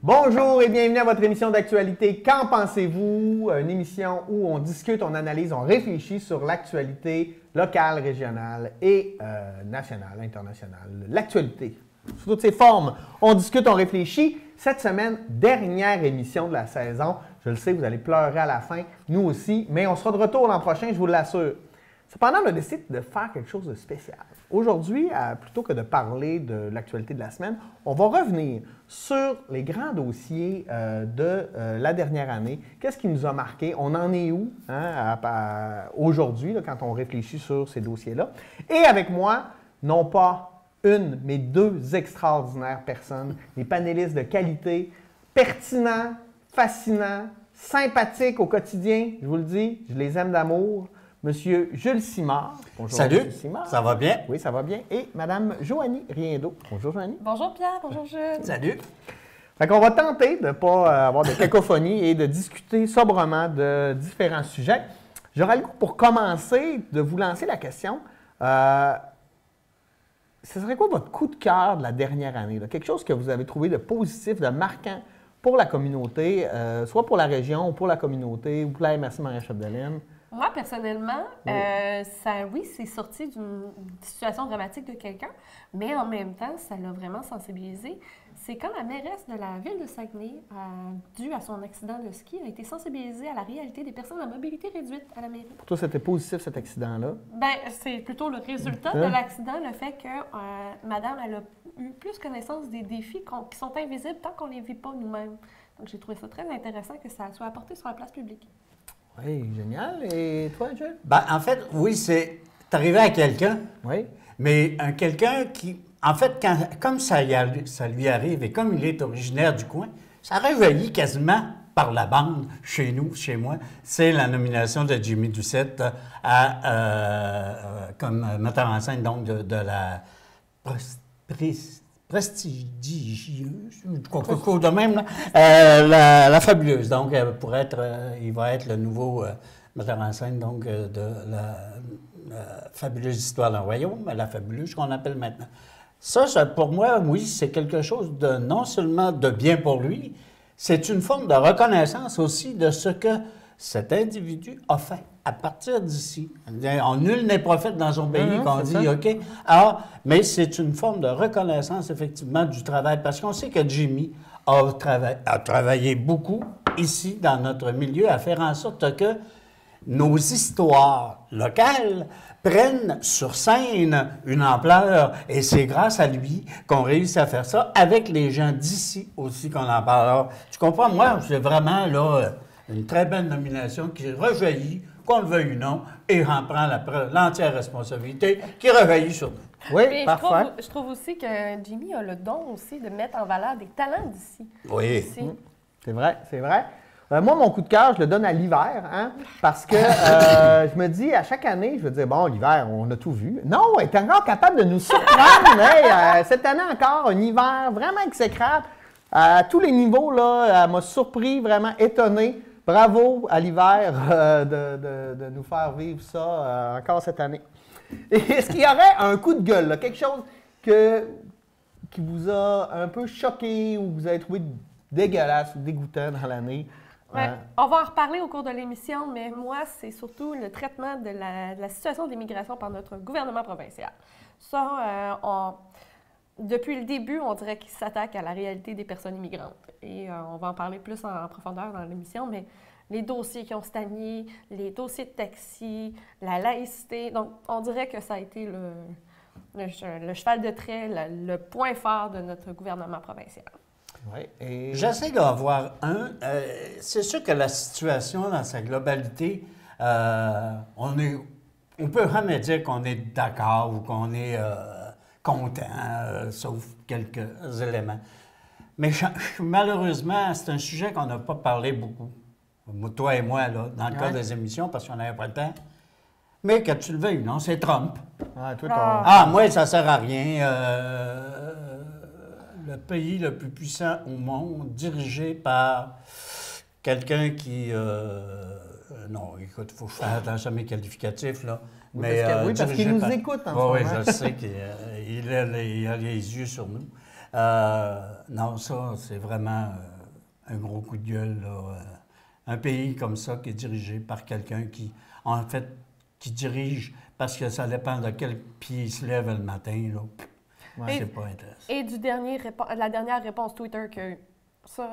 Bonjour et bienvenue à votre émission d'actualité Qu'en pensez-vous? Une émission où on discute, on analyse, on réfléchit sur l'actualité locale, régionale et nationale, internationale. L'actualité, sous toutes ses formes. On discute, on réfléchit. Cette semaine, dernière émission de la saison. Je le sais, vous allez pleurer à la fin, nous aussi, mais on sera de retour l'an prochain, je vous l'assure. Cependant, on a décidé de faire quelque chose de spécial. Aujourd'hui, plutôt que de parler de l'actualité de la semaine, on va revenir sur les grands dossiers de la dernière année. Qu'est-ce qui nous a marqué? On en est où aujourd'hui, quand on réfléchit sur ces dossiers-là? Et avec moi, non pas une, mais deux extraordinaires personnes, des panélistes de qualité, pertinents, fascinants, sympathiques au quotidien, je vous le dis, je les aime d'amour. Monsieur Jules Simard. Bonjour. Salut, Jules Simard. Ça va bien? Oui, ça va bien. Et Madame Joanie Riendeau. Bonjour, Joanie. Bonjour, Pierre. Bonjour, Jules. Salut. Fait qu'on va tenter de ne pas avoir de cacophonie et de discuter sobrement de différents sujets. J'aurais le goût, pour commencer, de vous lancer la question. Ce serait quoi votre coup de cœur de la dernière année? Là? Quelque chose que vous avez trouvé de positif, de marquant pour la communauté, soit pour la région, ou pour la communauté, ou pour la MRC Marie-Chapdelaine? Moi, personnellement, oui, c'est sorti d'une situation dramatique de quelqu'un, mais en même temps, ça l'a vraiment sensibilisé. C'est quand la mairesse de la ville de Saguenay, dû à son accident de ski, a été sensibilisée à la réalité des personnes à mobilité réduite à la mairie. Pour toi, c'était positif, cet accident-là? Bien, c'est plutôt le résultat de l'accident, le fait que madame, elle a eu plus connaissance des défis qui sont invisibles tant qu'on ne les vit pas nous-mêmes. Donc, j'ai trouvé ça très intéressant que ça soit apporté sur la place publique. Oui, génial. Et toi, Jules? Ben, en fait, oui, c'est arrivé à quelqu'un. Oui. Mais quelqu'un qui, en fait, comme ça lui arrive et comme il est originaire du coin, ça réveille quasiment par la bande chez nous, chez moi. C'est la nomination de Jimmy Doucette comme metteur en scène donc de la prestigieuse, de même, là, la fabuleuse. Donc, il va être le nouveau metteur en scène donc, de la fabuleuse histoire d'un royaume, la fabuleuse qu'on appelle maintenant. Ça, pour moi, oui, c'est quelque chose de non seulement de bien pour lui, c'est une forme de reconnaissance aussi de ce que cet individu a fait à partir d'ici. Nul n'est prophète dans son pays, qu'on dit, ça. OK? Alors, mais c'est une forme de reconnaissance, effectivement, du travail, parce qu'on sait que Jimmy a travaillé beaucoup ici, dans notre milieu, à faire en sorte que nos histoires locales prennent sur scène une ampleur, et c'est grâce à lui qu'on réussit à faire ça, avec les gens d'ici aussi qu'on en parle. Alors, tu comprends? Moi, c'est vraiment, là, une très belle nomination qui rejaillit, qu'on le veuille ou non, et en prend l'entière responsabilité qui rejaillit sur nous. Oui, mais parfait. Je trouve aussi que Jimmy a le don aussi de mettre en valeur des talents d'ici. Oui. C'est vrai, c'est vrai. Moi, mon coup de cœur, je le donne à l'hiver, hein, parce que je me dis, à chaque année, je veux dire, bon, l'hiver, on a tout vu. Non, elle est encore capable de nous surprendre. Hey, cette année encore, un hiver vraiment exécrable. À tous les niveaux, là, elle m'a surpris, vraiment étonné. Bravo à l'hiver de nous faire vivre ça encore cette année. Est-ce qu'il y aurait un coup de gueule, là, quelque chose qui vous a un peu choqué ou vous avez trouvé dégueulasse ou dégoûtant dans l'année? Ouais, on va en reparler au cours de l'émission, mais moi, c'est surtout le traitement de la situation de l'immigration par notre gouvernement provincial. Ça, depuis le début, on dirait qu'il s'attaque à la réalité des personnes immigrantes. Et on va en parler plus en profondeur dans l'émission, mais les dossiers qui ont stagné, les dossiers de taxi, la laïcité. Donc, on dirait que ça a été le cheval de trait, le point fort de notre gouvernement provincial. Oui, et... J'essaie d'en voir un. C'est sûr que la situation dans sa globalité, on peut jamais dire qu'on est d'accord ou qu'on est content, sauf quelques éléments. Mais malheureusement, c'est un sujet qu'on n'a pas parlé beaucoup, toi et moi, là, dans le cadre des émissions, parce qu'on n'avait pas le temps. Mais que tu le veuilles, non, c'est Trump. Moi, ça ne sert à rien. Le pays le plus puissant au monde, dirigé par quelqu'un qui... non, écoute, il faut faire attention à mes qualificatifs, là. Oui, mais, parce qu'il nous écoute en ce moment. Oui, je sais qu'il a les yeux sur nous. Non, ça, c'est vraiment un gros coup de gueule, là. Un pays comme ça qui est dirigé par quelqu'un qui, en fait, qui dirige parce que ça dépend de quel pied il se lève le matin, là. Ouais. C'est pas intéressant. Et la dernière réponse Twitter que ça...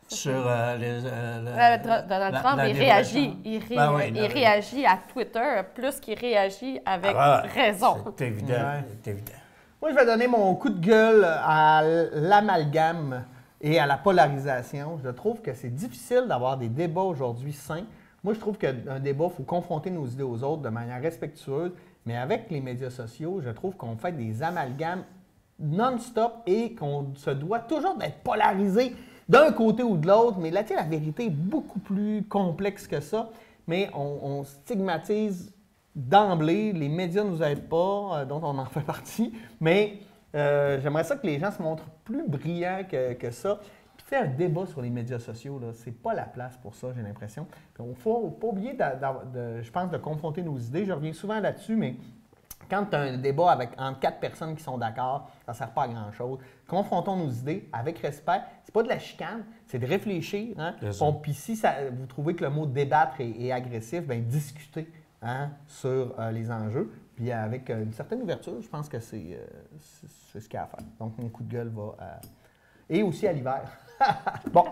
Sur Donald Trump, il réagit. Il réagit à Twitter plus qu'il réagit avec raison. C'est évident, Ouais. c'est évident. Moi, je vais donner mon coup de gueule à l'amalgame et à la polarisation. Je trouve que c'est difficile d'avoir des débats aujourd'hui sains. Moi, je trouve qu'un débat, il faut confronter nos idées aux autres de manière respectueuse. Mais avec les médias sociaux, je trouve qu'on fait des amalgames non-stop et qu'on se doit toujours d'être polarisé d'un côté ou de l'autre. Mais là, tu sais, la vérité est beaucoup plus complexe que ça. Mais on stigmatise d'emblée. Les médias ne nous aident pas, dont on en fait partie. Mais j'aimerais ça que les gens se montrent plus brillants que ça. Puis faire un débat sur les médias sociaux, c'est pas la place pour ça, j'ai l'impression. Il ne faut pas oublier, je pense, de confronter nos idées. Je reviens souvent là-dessus, mais quand tu as un débat entre 4 personnes qui sont d'accord, ça ne sert pas à grand-chose. Confrontons nos idées avec respect. C'est pas de la chicane, c'est de réfléchir. Hein? Puis si vous trouvez que le mot débattre est agressif, bien discutez sur les enjeux. Puis avec une certaine ouverture, je pense que c'est ce qu'il y a à faire. Donc mon coup de gueule va et aussi à l'hiver. Bon.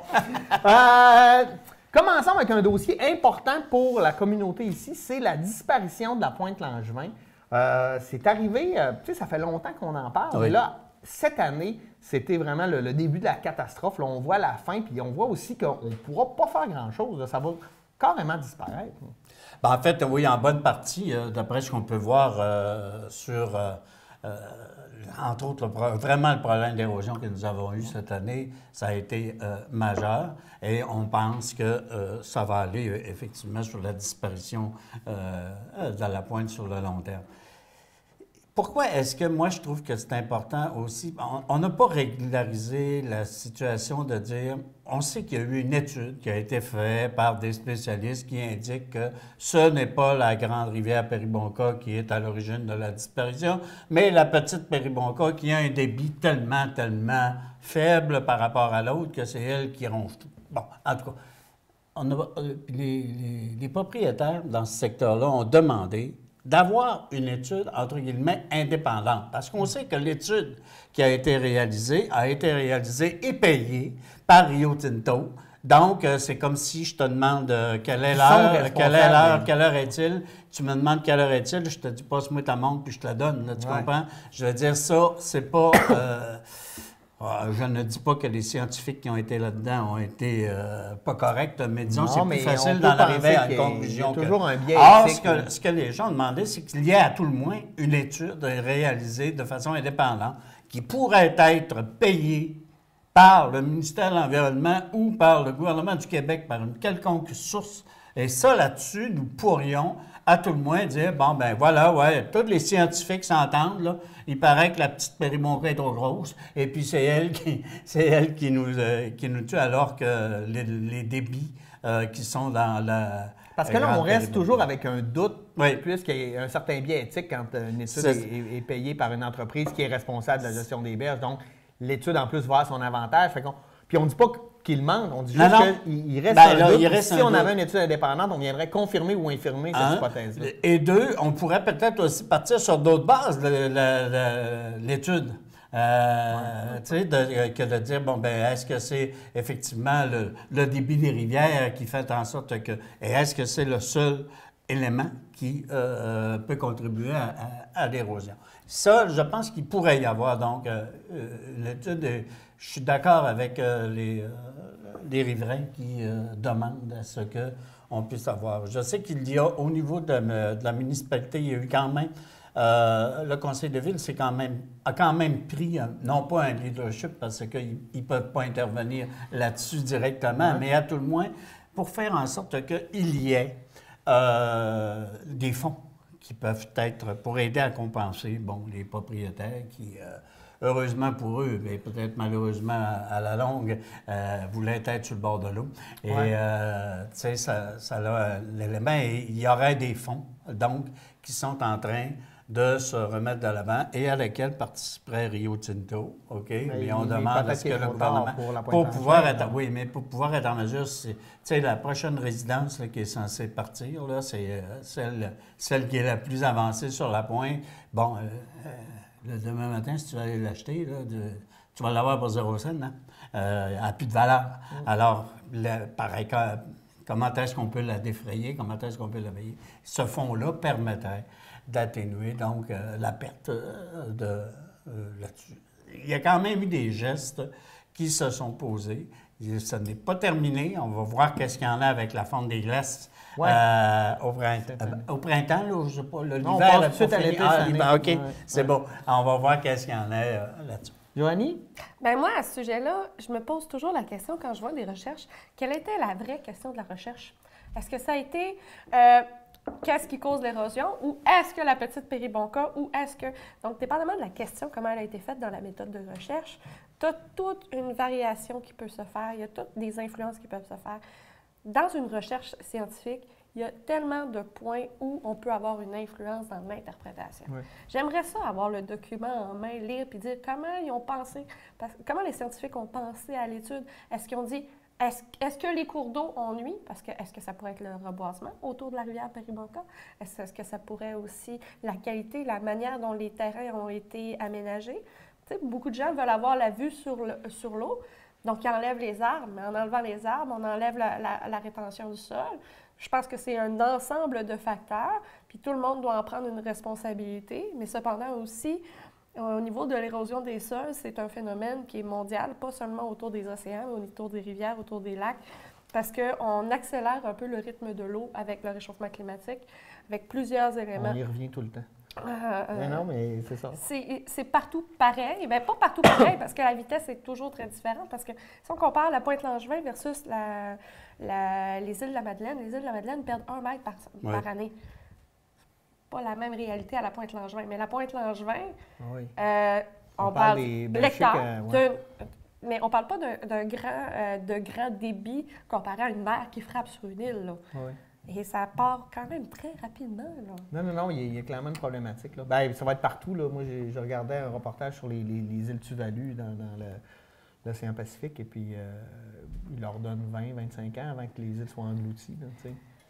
Commençons avec un dossier important pour la communauté ici, c'est la disparition de la Pointe-Langevin. C'est arrivé, tu sais, ça fait longtemps qu'on en parle, oui. Mais là, cette année, c'était vraiment le début de la catastrophe. Là, on voit la fin, puis on voit aussi qu'on ne pourra pas faire grand-chose. Là, ça va carrément disparaître. Ben, en fait, oui, en bonne partie, d'après ce qu'on peut voir sur, entre autres, vraiment le problème d'érosion que nous avons eu cette année, ça a été majeur et on pense que ça va aller effectivement sur la disparition de la pointe sur le long terme. Pourquoi est-ce que moi, je trouve que c'est important aussi? On n'a pas régularisé la situation de dire, on sait qu'il y a eu une étude qui a été faite par des spécialistes qui indiquent que ce n'est pas la grande rivière Péribonka qui est à l'origine de la disparition, mais la petite Péribonka qui a un débit tellement faible par rapport à l'autre que c'est elle qui ronge tout. Bon, en tout cas, les propriétaires dans ce secteur-là ont demandé d'avoir une étude, entre guillemets, indépendante. Parce qu'on sait que l'étude qui a été réalisée et payée par Rio Tinto. Donc, c'est comme si je te demande quelle heure est-il? Tu me demandes quelle heure est-il, je te dis passe-moi ta montre puis je te la donne, là, tu comprends? Je veux dire, ça, c'est pas... je ne dis pas que les scientifiques qui ont été là-dedans ont été pas corrects, mais disons que c'est plus facile d'en arriver à une conclusion. Il y a toujours un biais éthique. Or, ce que les gens demandaient, c'est qu'il y ait à tout le moins une étude réalisée de façon indépendante qui pourrait être payée par le ministère de l'Environnement ou par le gouvernement du Québec, par une quelconque source. Et ça, là-dessus, nous pourrions à tout le moins dire, bon, ben voilà, tous les scientifiques s'entendent, là. Il paraît que la petite Péribonka est trop grosse, et puis c'est elle qui nous tue, alors que les débits qui sont dans la... Parce que là, on reste toujours avec un doute, oui. Puisqu'il y a un certain biais éthique quand une étude est payée par une entreprise qui est responsable de la gestion des berges. Donc, l'étude, en plus, va à son avantage. Puis on ne dit pas qu'il mente, on dit juste qu'il reste un doute. Si on avait une étude indépendante, on viendrait confirmer ou infirmer cette hypothèse-là. Et deux, on pourrait peut-être aussi partir sur d'autres bases, l'étude. Tu sais, que de dire, bon, ben est-ce que c'est effectivement le débit des rivières qui fait en sorte que... Et est-ce que c'est le seul élément qui peut contribuer à l'érosion? Ça, je pense qu'il pourrait y avoir, donc, l'étude... Je suis d'accord avec les riverains qui demandent à ce qu'on puisse avoir. Je sais qu'il y a, au niveau de la municipalité, il y a eu quand même... le conseil de ville a quand même pris, non pas un leadership parce qu'ils ne peuvent pas intervenir là-dessus directement, mais à tout le moins pour faire en sorte qu'il y ait des fonds qui peuvent être pour aider à compenser les propriétaires qui, heureusement pour eux, mais peut-être malheureusement à la longue, voulaient être sur le bord de l'eau. Et tu sais, ça a l'élément, et il y aurait des fonds, donc, qui sont en train de se remettre de l'avant et à laquelle participerait Rio Tinto, OK? Mais on demande à ce que le gouvernement... Pour pouvoir être, oui, mais pour pouvoir être en mesure, tu sais, la prochaine résidence là, qui est censée partir, là, c'est celle qui est la plus avancée sur la pointe. Bon, le demain matin, si tu vas aller l'acheter, là, tu vas l'avoir pour 0 cent, hein? Elle n'a plus de valeur. Alors, pareil, comment est-ce qu'on peut la défrayer? Comment est-ce qu'on peut la payer? Ce fonds-là permettrait d'atténuer donc la perte là-dessus. Il y a quand même eu des gestes qui se sont posés. Ça n'est pas terminé. On va voir qu'est-ce qu'il y en a avec la fonte des glaces au printemps. Là, je sais pas, l'hiver est pas fini. L'hiver, OK, ouais. C'est bon. On va voir qu'est-ce qu'il y en a là-dessus. Joanie? Bien, moi, à ce sujet-là, je me pose toujours la question quand je vois des recherches, quelle était la vraie question de la recherche? Est-ce que ça a été qu'est-ce qui cause l'érosion ou est-ce que la petite péribonca ou est-ce que... Donc, dépendamment de la question, comment elle a été faite dans la méthode de recherche, tu as toute une variation qui peut se faire, il y a toutes des influences qui peuvent se faire. Dans une recherche scientifique, il y a tellement de points où on peut avoir une influence dans l'interprétation. Oui. J'aimerais ça, avoir le document en main, lire, puis dire comment ils ont pensé, comment les scientifiques ont pensé à l'étude. Est-ce qu'ils ont dit, est-ce que les cours d'eau ont nui? Parce que est-ce que ça pourrait être le reboisement autour de la rivière Péribonka? Est-ce que ça pourrait aussi la qualité, la manière dont les terrains ont été aménagés? Tu sais, beaucoup de gens veulent avoir la vue sur l'eau, donc ils enlèvent les arbres, mais en enlevant les arbres, on enlève la rétention du sol. Je pense que c'est un ensemble de facteurs, puis tout le monde doit en prendre une responsabilité, mais cependant aussi, au niveau de l'érosion des sols, c'est un phénomène qui est mondial, pas seulement autour des océans, mais autour des rivières, autour des lacs, parce qu'on accélère un peu le rythme de l'eau avec le réchauffement climatique, avec plusieurs éléments. On y revient tout le temps. Non, mais c'est ça. C'est partout pareil. Bien, pas partout pareil, parce que la vitesse est toujours très différente. Parce que si on compare la Pointe-Langevin versus les îles de la Madeleine, les îles de la Madeleine perdent 1 mètre par année. Pas la même réalité à la Pointe-Langevin. Mais la Pointe-Langevin, on parle d'hectares, mais on ne parle pas de grand débit comparé à une mer qui frappe sur une île. Là. Oui. Et ça part quand même très rapidement. Là. Non, il y a clairement une problématique. Là. Bien, ça va être partout. Là. Moi, je regardais un reportage sur les îles Tuvalu dans l'océan Pacifique, et puis ils leur donnent 20-25 ans avant que les îles soient englouties. Là,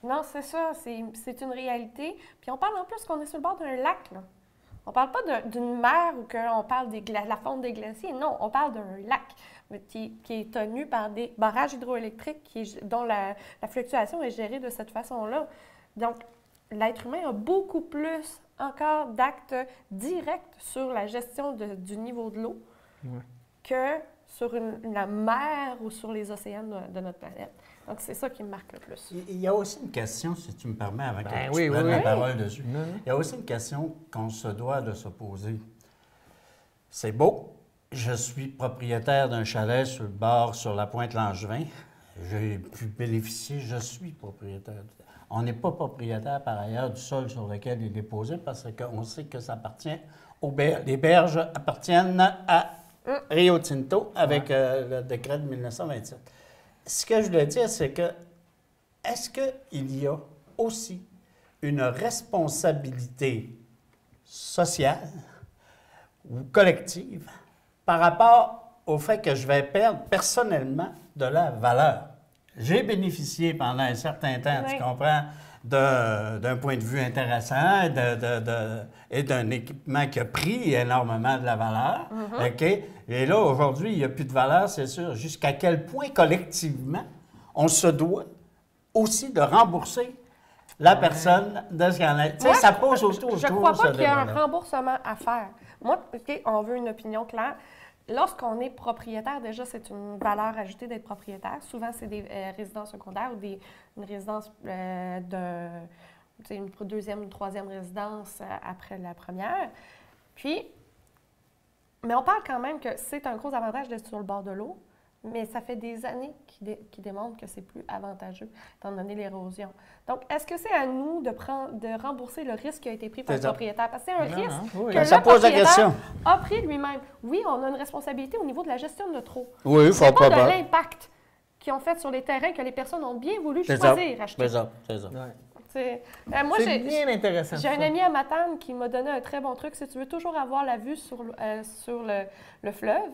non, c'est ça. C'est une réalité. Puis on parle en plus qu'on est sur le bord d'un lac. Là. On ne parle pas d'une mer où on parle de la fonte des glaciers. Non, on parle d'un lac qui est tenu par des barrages hydroélectriques dont la fluctuation est gérée de cette façon-là. Donc, l'être humain a beaucoup plus encore d'actes directs sur la gestion du niveau de l'eau que sur la mer ou sur les océans de notre planète. Donc, c'est ça qui me marque le plus. Il y a aussi une question, si tu me permets, avant que tu prennes la parole dessus. Il y a aussi une question qu'on se doit de se poser. C'est beau. Je suis propriétaire d'un chalet sur le bord, sur la Pointe-Langevin. J'ai pu bénéficier, je suis propriétaire. On n'est pas propriétaire, par ailleurs, du sol sur lequel il est déposé parce qu'on sait que ça appartient aux berges. Les berges appartiennent à Rio Tinto avec le décret de 1927. Ce que je voulais dire, c'est que est-ce qu'il y a aussi une responsabilité sociale ou collective par rapport au fait que je vais perdre personnellement de la valeur? J'ai bénéficié pendant un certain temps, tu comprends, d'un point de vue intéressant et d'un équipement qui a pris énormément de la valeur. OK? Et là, aujourd'hui, il n'y a plus de valeur, c'est sûr. Jusqu'à quel point, collectivement, on se doit aussi de rembourser la personne de ce qu'elle a. Tu sais, ça pose autour. Je ne crois pas qu'il y ait un remboursement à faire. Moi, OK, on veut une opinion claire. Lorsqu'on est propriétaire, déjà, c'est une valeur ajoutée d'être propriétaire. Souvent, c'est des résidences secondaires ou une résidence une deuxième ou troisième résidence après la première. Mais on parle quand même que c'est un gros avantage d'être sur le bord de l'eau, mais ça fait des années qui démontrent que c'est plus avantageux, étant donné l'érosion. Donc, est-ce que c'est à nous de rembourser le risque qui a été pris par le propriétaire? Parce que c'est un risque que le propriétaire a pris lui-même. Oui, on a une responsabilité au niveau de la gestion de notre eau. Oui, il faut pas de l'impact qu'ils ont fait sur les terrains que les personnes ont bien voulu choisir acheter. C'est ça. Moi, C'est bien intéressant. J'ai un ça. ami à Matane qui m'a donné un très bon truc. Si tu veux toujours avoir la vue sur le fleuve,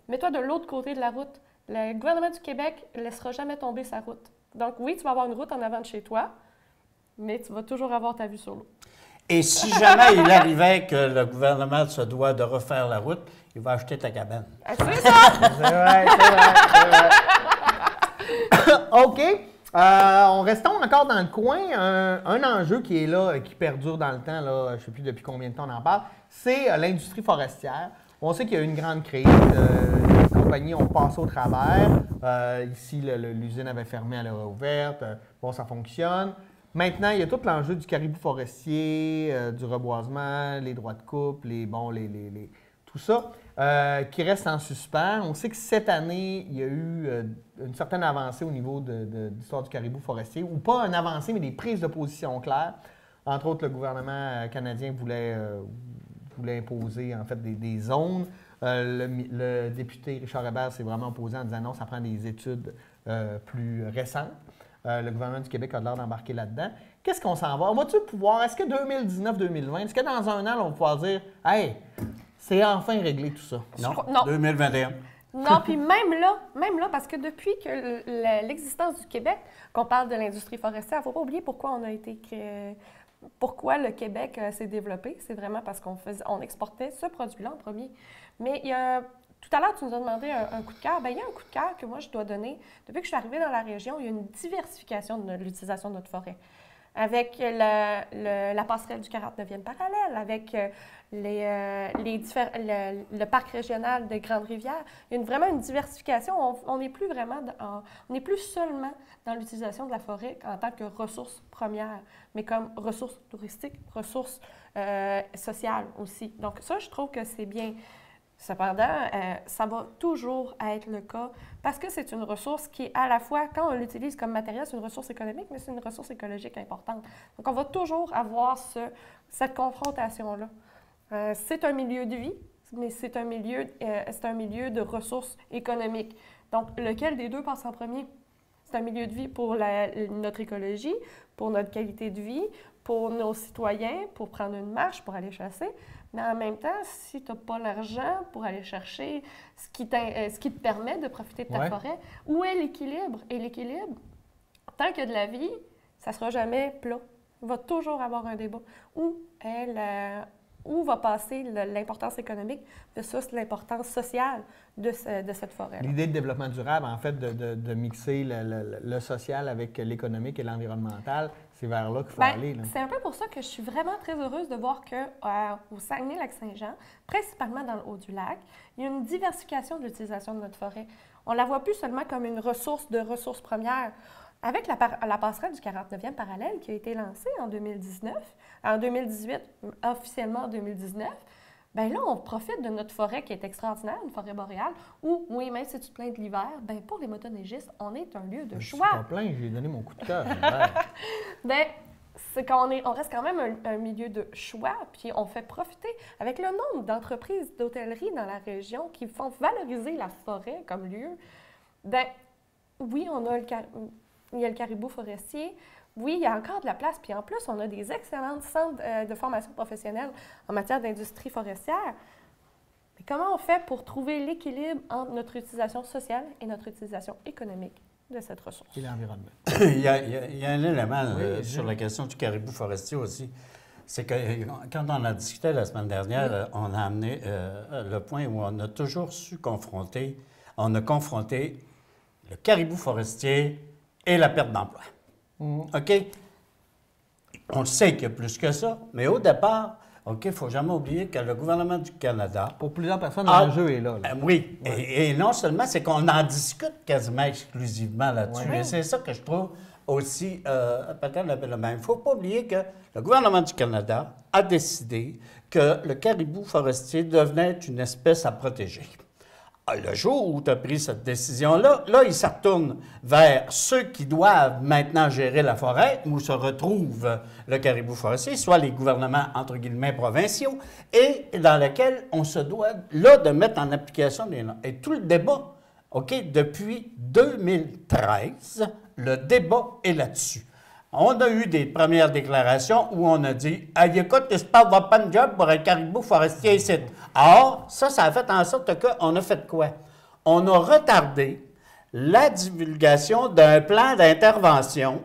mets-toi de l'autre côté de la route. Le gouvernement du Québec ne laissera jamais tomber sa route. Donc oui, tu vas avoir une route en avant de chez toi, mais tu vas toujours avoir ta vue sur l'eau. Et si jamais il arrivait que le gouvernement se doit de refaire la route, il va acheter ta cabane. Ah, c'est ça! C'est vrai, c'est vrai. OK. On restons encore dans le coin. Un enjeu qui est là, qui perdure dans le temps, là, je ne sais plus depuis combien de temps on en parle, c'est l'industrie forestière. On sait qu'il y a eu une grande crise. Les compagnies ont passé au travers. Ici, l'usine avait fermé, elle a ouverte. Bon, ça fonctionne. Maintenant, il y a tout l'enjeu du caribou forestier, du reboisement, les droits de coupe, tout ça, qui reste en suspens. On sait que cette année, il y a eu une certaine avancée au niveau de l'histoire du caribou forestier, ou pas une avancée, mais des prises de position claires. Entre autres, le gouvernement canadien voulait imposer en fait des zones. Le député Richard Hébert s'est vraiment opposé en disant non, ça prend des études plus récentes. Le gouvernement du Québec a l'air d'embarquer là-dedans. Qu'est-ce qu'on s'en va? On va-tu pouvoir, est-ce que 2019-2020, est-ce que dans un an, on va pouvoir dire « Hey, c'est enfin réglé tout ça ». Non, Non. 2021. Non, puis même là, parce que depuis que l'existence du Québec, qu'on parle de l'industrie forestière, il ne faut pas oublier pourquoi on a été créé, pourquoi le Québec s'est développé. C'est vraiment parce qu'on exportait ce produit-là en premier. Mais tout à l'heure, tu nous as demandé un coup de cœur. Bien, il y a un coup de cœur que moi, je dois donner. Depuis que je suis arrivée dans la région, il y a une diversification de l'utilisation de notre forêt. Avec la passerelle du 49e parallèle, avec le parc régional de Grande-Rivière, il y a vraiment une diversification. On n'est plus vraiment, on n'est plus seulement dans l'utilisation de la forêt en tant que ressource première, mais comme ressource touristique, ressource sociale aussi. Donc ça, je trouve que c'est bien. Cependant, ça va toujours être le cas parce que c'est une ressource qui est à la fois, quand on l'utilise comme matériel, c'est une ressource économique, mais c'est une ressource écologique importante. Donc, on va toujours avoir cette confrontation-là. C'est un milieu de vie, mais c'est un milieu de ressources économiques. Donc, lequel des deux passe en premier? C'est un milieu de vie pour notre écologie, pour notre qualité de vie, pour nos citoyens, pour prendre une marche, pour aller chasser. Mais en même temps, si tu n'as pas l'argent pour aller chercher ce qui te permet de profiter de ta forêt, où est l'équilibre? Et l'équilibre, tant qu'il y a de la vie, ça ne sera jamais plat. Il va toujours avoir un débat. Où va passer l'importance économique versus l'importance sociale de cette forêt-là? L'idée de développement durable, en fait, de mixer le social avec l'économique et l'environnemental, c'est vers là qu'il faut aller. Là. C'est un peu pour ça que je suis vraiment très heureuse de voir qu'au Saguenay-Lac-Saint-Jean, principalement dans le Haut-du-Lac, il y a une diversification de l'utilisation de notre forêt. On ne la voit plus seulement comme une ressource premières. Avec la passerelle du 49e parallèle qui a été lancée en 2018, officiellement en 2019, bien là, on profite de notre forêt qui est extraordinaire, une forêt boréale, où, oui, même si tu te plains de l'hiver, bien pour les motoneigistes, on est un lieu de choix. Je suis pas plein, j'ai donné mon coup de cœur. Bien, c'est qu'on reste quand même un milieu de choix, puis on fait profiter, avec le nombre d'entreprises d'hôtellerie dans la région qui font valoriser la forêt comme lieu, bien, oui, il y a le caribou forestier. Oui, il y a encore de la place. Puis en plus, on a des excellents centres de formation professionnelle en matière d'industrie forestière. Mais comment on fait pour trouver l'équilibre entre notre utilisation sociale et notre utilisation économique de cette ressource? Et l'environnement. Il y a un élément sur la question du caribou forestier aussi. C'est que quand on a discuté la semaine dernière, on a amené le point où on a toujours su confronter le caribou forestier et la perte d'emploi. OK? On le sait qu'il y a plus que ça, mais au départ, OK, il ne faut jamais oublier que le gouvernement du Canada... Pour plusieurs personnes, l'enjeu est là. Oui, et non seulement, c'est qu'on en discute quasiment exclusivement là-dessus. Et c'est ça que je trouve aussi peut-être le même. Il ne faut pas oublier que le gouvernement du Canada a décidé que le caribou forestier devenait une espèce à protéger. Le jour où tu as pris cette décision-là, là, il se retourne vers ceux qui doivent maintenant gérer la forêt, où se retrouve le caribou forestier, soit les gouvernements, entre guillemets, provinciaux, et dans lesquels on se doit, là, de mettre en application des normes. Et tout le débat, OK, depuis 2013, le débat est là-dessus. On a eu des premières déclarations où on a dit « Écoute, tu ne va pas de job pour un caribou forestier ici. » Or, ça a fait en sorte qu'on a fait quoi? On a retardé la divulgation d'un plan d'intervention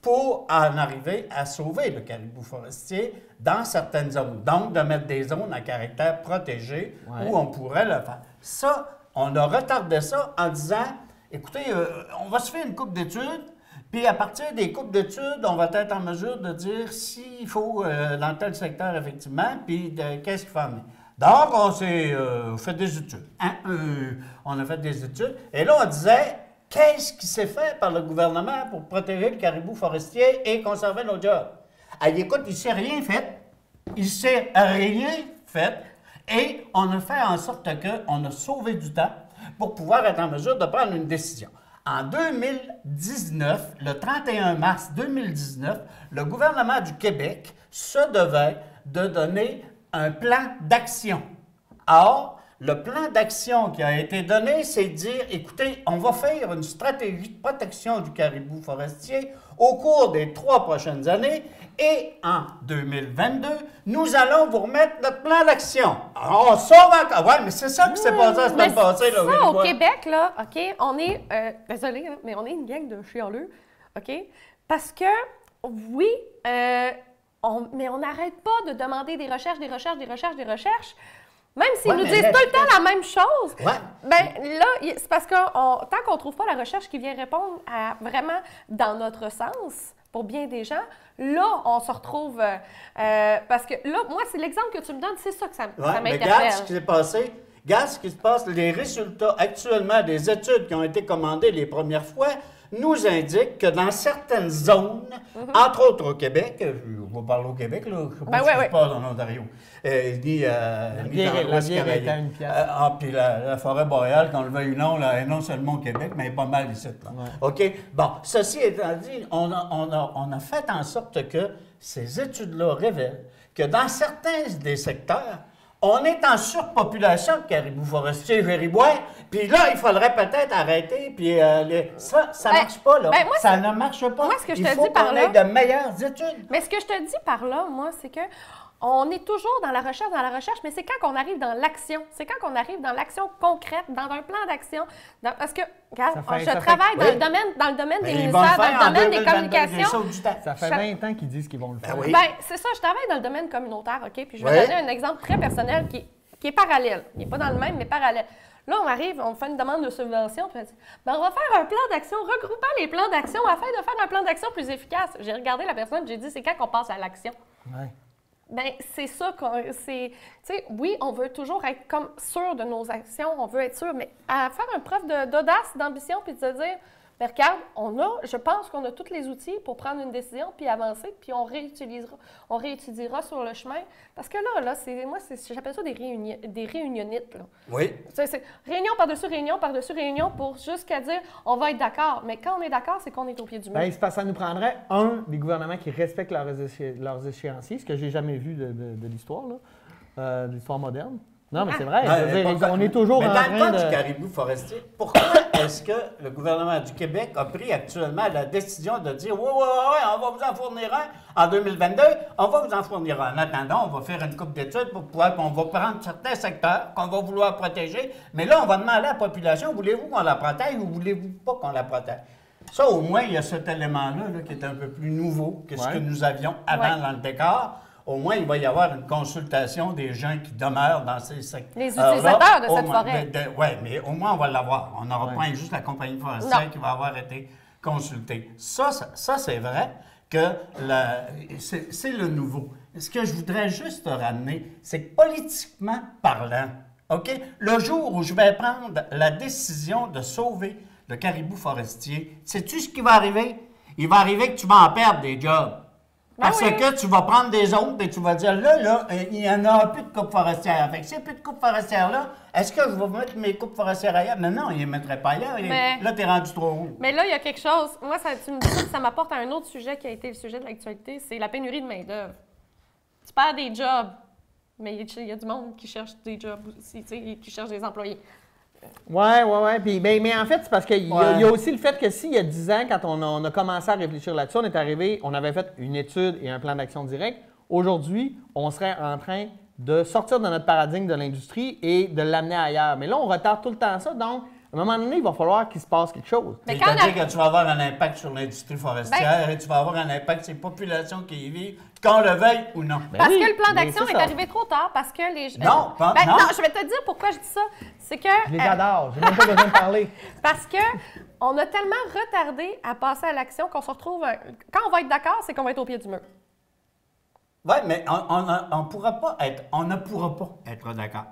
pour en arriver à sauver le caribou forestier dans certaines zones. Donc, de mettre des zones à caractère protégé où on pourrait le faire. Ça, on a retardé ça en disant « Écoutez, on va se faire une couple d'études. Puis à partir des coupes d'études, on va être en mesure de dire s'il faut dans tel secteur, effectivement, puis qu'est-ce qu'il faut amener. » Donc, on s'est fait des études. On a fait des études. Et là, on disait, qu'est-ce qui s'est fait par le gouvernement pour protéger le caribou forestier et conserver nos jobs? Écoute, il ne s'est rien fait. Il ne s'est rien fait. Et on a fait en sorte qu'on a sauvé du temps pour pouvoir être en mesure de prendre une décision. En 2019, le 31 mars 2019, le gouvernement du Québec se devait de donner un plan d'action. Or, le plan d'action qui a été donné, c'est de dire, écoutez, on va faire une stratégie de protection du caribou forestier au cours des 3 prochaines années et en 2022, nous allons vous remettre notre plan d'action. On sauve encore. Oui, mais c'est ça qui s'est passé la semaine passée. Là, ça, au Québec, là, OK, on est, désolé, hein, mais on est une gang de chialeux, OK? Parce que, oui, mais on n'arrête pas de demander des recherches. Même s'ils nous disent tout le temps la même chose, ben là, c'est parce que tant qu'on ne trouve pas la recherche qui vient répondre à vraiment dans notre sens, pour bien des gens, là, on se retrouve... parce que là, moi, c'est l'exemple que tu me donnes, c'est ça que ça m'interpelle. Regarde ce qui s'est passé. Regarde ce qui se passe. Les résultats actuellement des études qui ont été commandées les premières fois nous indiquent que dans certaines zones, entre autres au Québec, je vais parler au Québec, là, je ne sais pas ce qui se passe en Ontario, ni dans l'Ouest canadien. Puis la forêt boréale, qu'on le veuille ou non, là, est non seulement au Québec, mais pas mal ici. Là. OK? Bon, ceci étant dit, on a fait en sorte que ces études-là révèlent que dans certains des secteurs, on est en surpopulation de caribou forestier géribois, puis là, il faudrait peut-être arrêter, puis ça ne marche pas, là. Ça ne marche pas. Moi, ce que je il te faut dis par qu'on là, ait de meilleures études. Mais ce que je te dis par là, moi, c'est que on est toujours dans la recherche, mais c'est quand on arrive dans l'action. C'est quand on arrive dans l'action concrète, dans un plan d'action. Parce que, regarde, je travaille dans le domaine des ministères, dans le domaine des communications. Ça fait 20 ans qu'ils disent qu'ils vont le faire. Bien, c'est ça, je travaille dans le domaine communautaire, OK? Puis je vais donner un exemple très personnel qui est parallèle. Il n'est pas dans le même, mais parallèle. Là, on arrive, on fait une demande de subvention, puis on dit, on va faire un plan d'action, regroupant les plans d'action afin de faire un plan d'action plus efficace. J'ai regardé la personne, j'ai dit, c'est quand qu'on passe à l'action? Bien, c'est ça c'est... Tu sais, oui, on veut toujours être comme sûr de nos actions, on veut être sûr, mais à faire une preuve d'audace, d'ambition, puis de se dire, bien, regarde, je pense qu'on a tous les outils pour prendre une décision, puis avancer, puis on réétudiera sur le chemin. Parce que là, j'appelle ça des réunionites, là. Oui. C'est réunion par-dessus réunion pour jusqu'à dire, on va être d'accord. Mais quand on est d'accord, c'est qu'on est au pied du mur. Bien, c'est parce que ça nous prendrait, des gouvernements qui respectent leurs échéanciers, ce que j'ai jamais vu de l'histoire, là, de l'histoire moderne. Non, mais c'est vrai. On est toujours en train dans le cas du caribou forestier, pourquoi est-ce que le gouvernement du Québec a pris actuellement la décision de dire « Oui, on va vous en fournir un en 2022, on va vous en fournir un. En attendant, on va faire une coupe d'études pour pouvoir qu'on va prendre certains secteurs qu'on va vouloir protéger, mais là, on va demander à la population, voulez-vous qu'on la protège ou voulez-vous pas qu'on la protège? » Ça, au moins, il y a cet élément-là qui est un peu plus nouveau que ce que nous avions avant dans le décor. Au moins, il va y avoir une consultation des gens qui demeurent dans ces secteurs. Les utilisateurs de cette forêt. Oui, mais au moins, on va l'avoir. On n'aura pas juste la compagnie forestière qui va avoir été consultée. Ça c'est vrai que c'est le nouveau. Ce que je voudrais juste ramener, c'est que politiquement parlant, OK, le jour où je vais prendre la décision de sauver le caribou forestier, sais-tu ce qui va arriver? Il va arriver que tu vas en perdre des jobs. Parce que tu vas prendre des autres et tu vas dire, là, il n'y en a plus de coupe forestière. Fait que s'il n'y a plus de coupe forestière là, est-ce que je vais mettre mes coupes forestières ailleurs? Mais non, il ne les mettrait pas ailleurs. Là, tu es rendu trop haut. Mais là, il y a quelque chose. Moi, tu me dis ça m'apporte à un autre sujet qui a été le sujet de l'actualité, c'est la pénurie de main-d'œuvre. Tu perds des jobs, mais il y a du monde qui cherche des jobs aussi, qui cherche des employés. Oui. Puis, mais en fait, c'est parce qu'il y a aussi le fait que s'il y a 10 ans, quand on a commencé à réfléchir là-dessus, on avait fait une étude et un plan d'action direct. Aujourd'hui, on serait en train de sortir de notre paradigme de l'industrie et de l'amener ailleurs. Mais là, on retarde tout le temps ça. Donc, à un moment donné, il va falloir qu'il se passe quelque chose. C'est-à-dire que tu vas avoir un impact sur l'industrie forestière et tu vas avoir un impact sur les populations qui y vivent, qu'on le veuille ou non. Parce que le plan d'action est arrivé trop tard, parce que les... Non, non. Je vais te dire pourquoi je dis ça. C'est que... Je les adore, j'ai même pas besoin de parler. Parce que on a tellement retardé à passer à l'action qu'on se retrouve... Quand on va être d'accord, c'est qu'on va être au pied du mur. Oui, mais on ne pourra pas être d'accord.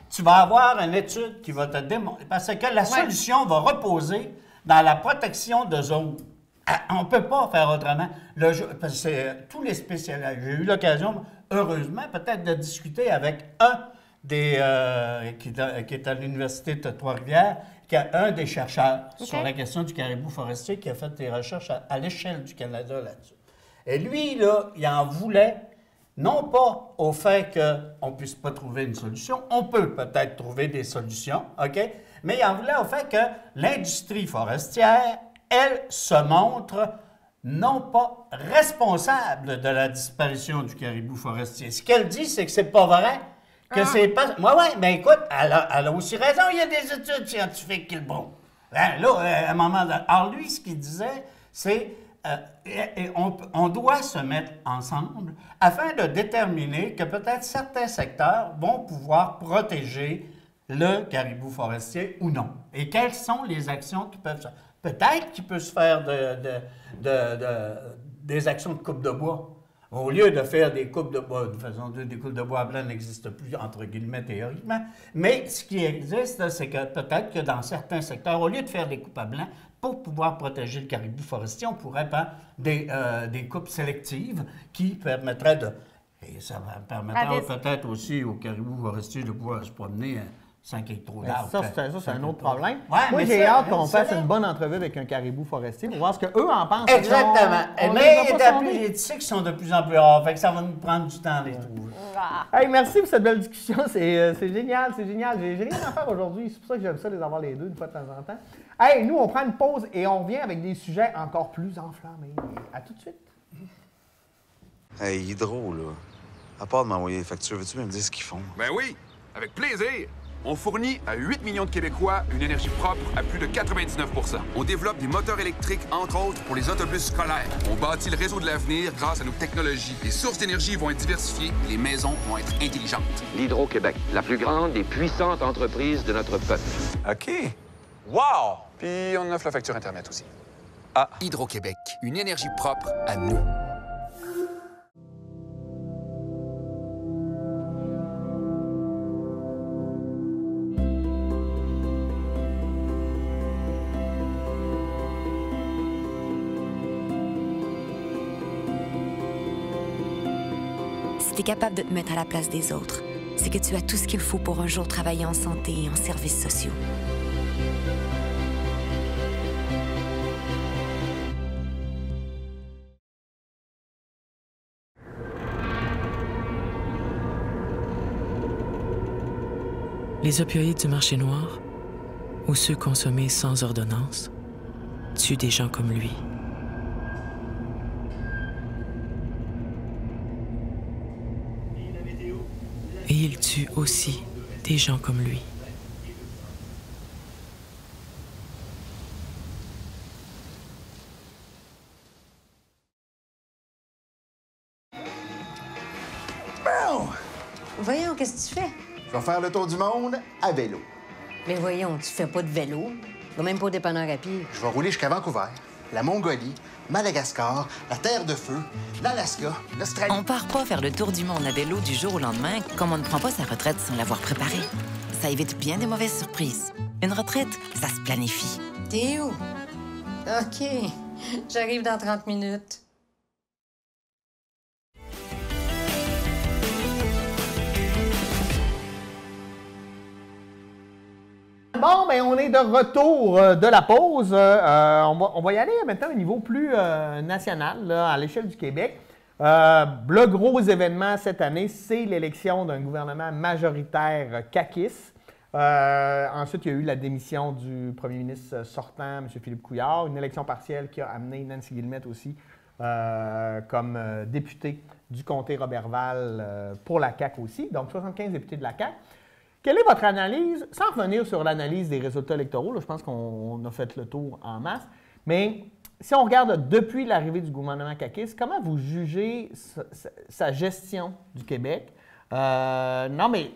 Tu vas avoir une étude qui va te démontrer, parce que la solution va reposer dans la protection de zones. On ne peut pas faire autrement. Parce que tous les spécialistes, j'ai eu l'occasion, heureusement, peut-être de discuter avec un des qui est à l'Université de Trois-Rivières, un des chercheurs sur la question du caribou forestier, qui a fait des recherches à l'échelle du Canada là-dessus. Et lui, là, il en voulait, non pas au fait qu'on ne puisse pas trouver une solution, on peut peut-être trouver des solutions, OK? Mais il en voulait au fait que l'industrie forestière, elle, se montre non pas responsable de la disparition du caribou forestier. Ce qu'elle dit, c'est que c'est pas vrai, que c'est pas... Oui, mais écoute, elle a aussi raison, il y a des études scientifiques qui le prouvent. Là, à un moment donné... Alors lui, ce qu'il disait, c'est... on doit se mettre ensemble afin de déterminer que peut-être certains secteurs vont pouvoir protéger le caribou forestier ou non. Et quelles sont les actions qui peuvent se faire? Peut-être qu'il peut se faire des actions de coupe de bois. Au lieu de faire des coupes de bois, de toute façon, des coupes de bois blancs n'existent plus, entre guillemets, théoriquement. Mais ce qui existe, c'est que peut-être que dans certains secteurs, au lieu de faire des coupes à blanc, pour pouvoir protéger le caribou forestier, on pourrait faire des coupes sélectives qui permettraient de... Et ça permettra peut-être aussi au caribou forestier de pouvoir se promener sans qu'il y ait trop d'arbres. Ça, c'est un autre problème. Ouais, moi, j'ai hâte qu'on fasse une bonne entrevue avec un caribou forestier pour voir ce qu'eux en pensent. Exactement. Mais tu sais qu'ils sont de plus en plus rares, fait que ça va nous prendre du temps à les trouver. Hey, merci pour cette belle discussion. C'est génial, c'est génial. J'ai rien à faire aujourd'hui. C'est pour ça que j'aime ça les avoir les deux une fois de temps en temps. Hey, nous, on prend une pause et on revient avec des sujets encore plus enflammés. À tout de suite. Hey, Hydro, là. À part de m'envoyer les factures, veux-tu me dire ce qu'ils font? Ben oui, avec plaisir. On fournit à 8 millions de Québécois une énergie propre à plus de 99 %. On développe des moteurs électriques, entre autres, pour les autobus scolaires. On bâtit le réseau de l'avenir grâce à nos technologies. Les sources d'énergie vont être diversifiées et les maisons vont être intelligentes. L'Hydro-Québec, la plus grande et puissante entreprise de notre peuple. OK. Wow! Puis on offre la facture Internet aussi. Ah. Hydro-Québec, une énergie propre à nous. Si tu es capable de te mettre à la place des autres, c'est que tu as tout ce qu'il faut pour un jour travailler en santé et en services sociaux. Les opioïdes du marché noir, ou ceux consommés sans ordonnance, tuent des gens comme lui. Et il tue aussi des gens comme lui. Voyons, qu'est-ce que tu fais? Je vais faire le tour du monde à vélo. Mais voyons, tu fais pas de vélo. Tu vas même pas au dépanneur à pied. Je vais rouler jusqu'à Vancouver, la Mongolie, Madagascar, la Terre de Feu, l'Alaska, l'Australie. On part pas faire le tour du monde à vélo du jour au lendemain comme on ne prend pas sa retraite sans l'avoir préparée. Ça évite bien des mauvaises surprises. Une retraite, ça se planifie. T'es où? OK. J'arrive dans 30 minutes. Bon, bien, on est de retour de la pause. On va y aller maintenant au niveau plus national, là, à l'échelle du Québec. Le gros événement cette année, c'est l'élection d'un gouvernement majoritaire caquiste. Ensuite, il y a eu la démission du premier ministre sortant, M. Philippe Couillard, une élection partielle qui a amené Nancy Guillemette aussi comme députée du comté Roberval pour la CAQ aussi, donc 75 députés de la CAQ. Quelle est votre analyse, sans revenir sur l'analyse des résultats électoraux, là, je pense qu'on a fait le tour en masse, mais si on regarde depuis l'arrivée du gouvernement caquiste, comment vous jugez sa gestion du Québec? Non, mais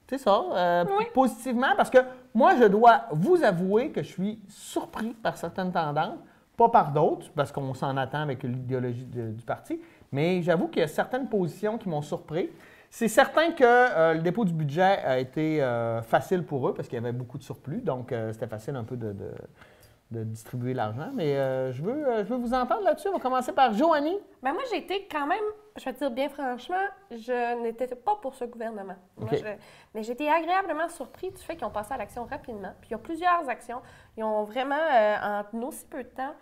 c'est ça, positivement, parce que moi, je dois vous avouer que je suis surpris par certaines tendances, pas par d'autres, parce qu'on s'en attend avec l'idéologie du parti, mais j'avoue qu'il y a certaines positions qui m'ont surpris. C'est certain que le dépôt du budget a été facile pour eux, parce qu'il y avait beaucoup de surplus, donc c'était facile un peu de distribuer l'argent. Mais je veux vous entendre là-dessus. On va commencer par Joanie. Bien, moi, j'ai été quand même, je vais te dire bien franchement, je n'étais pas pour ce gouvernement. Okay. Mais j'ai été agréablement surpris du fait qu'ils ont passé à l'action rapidement. Puis il y a plusieurs actions. Ils ont vraiment, en aussi peu de temps,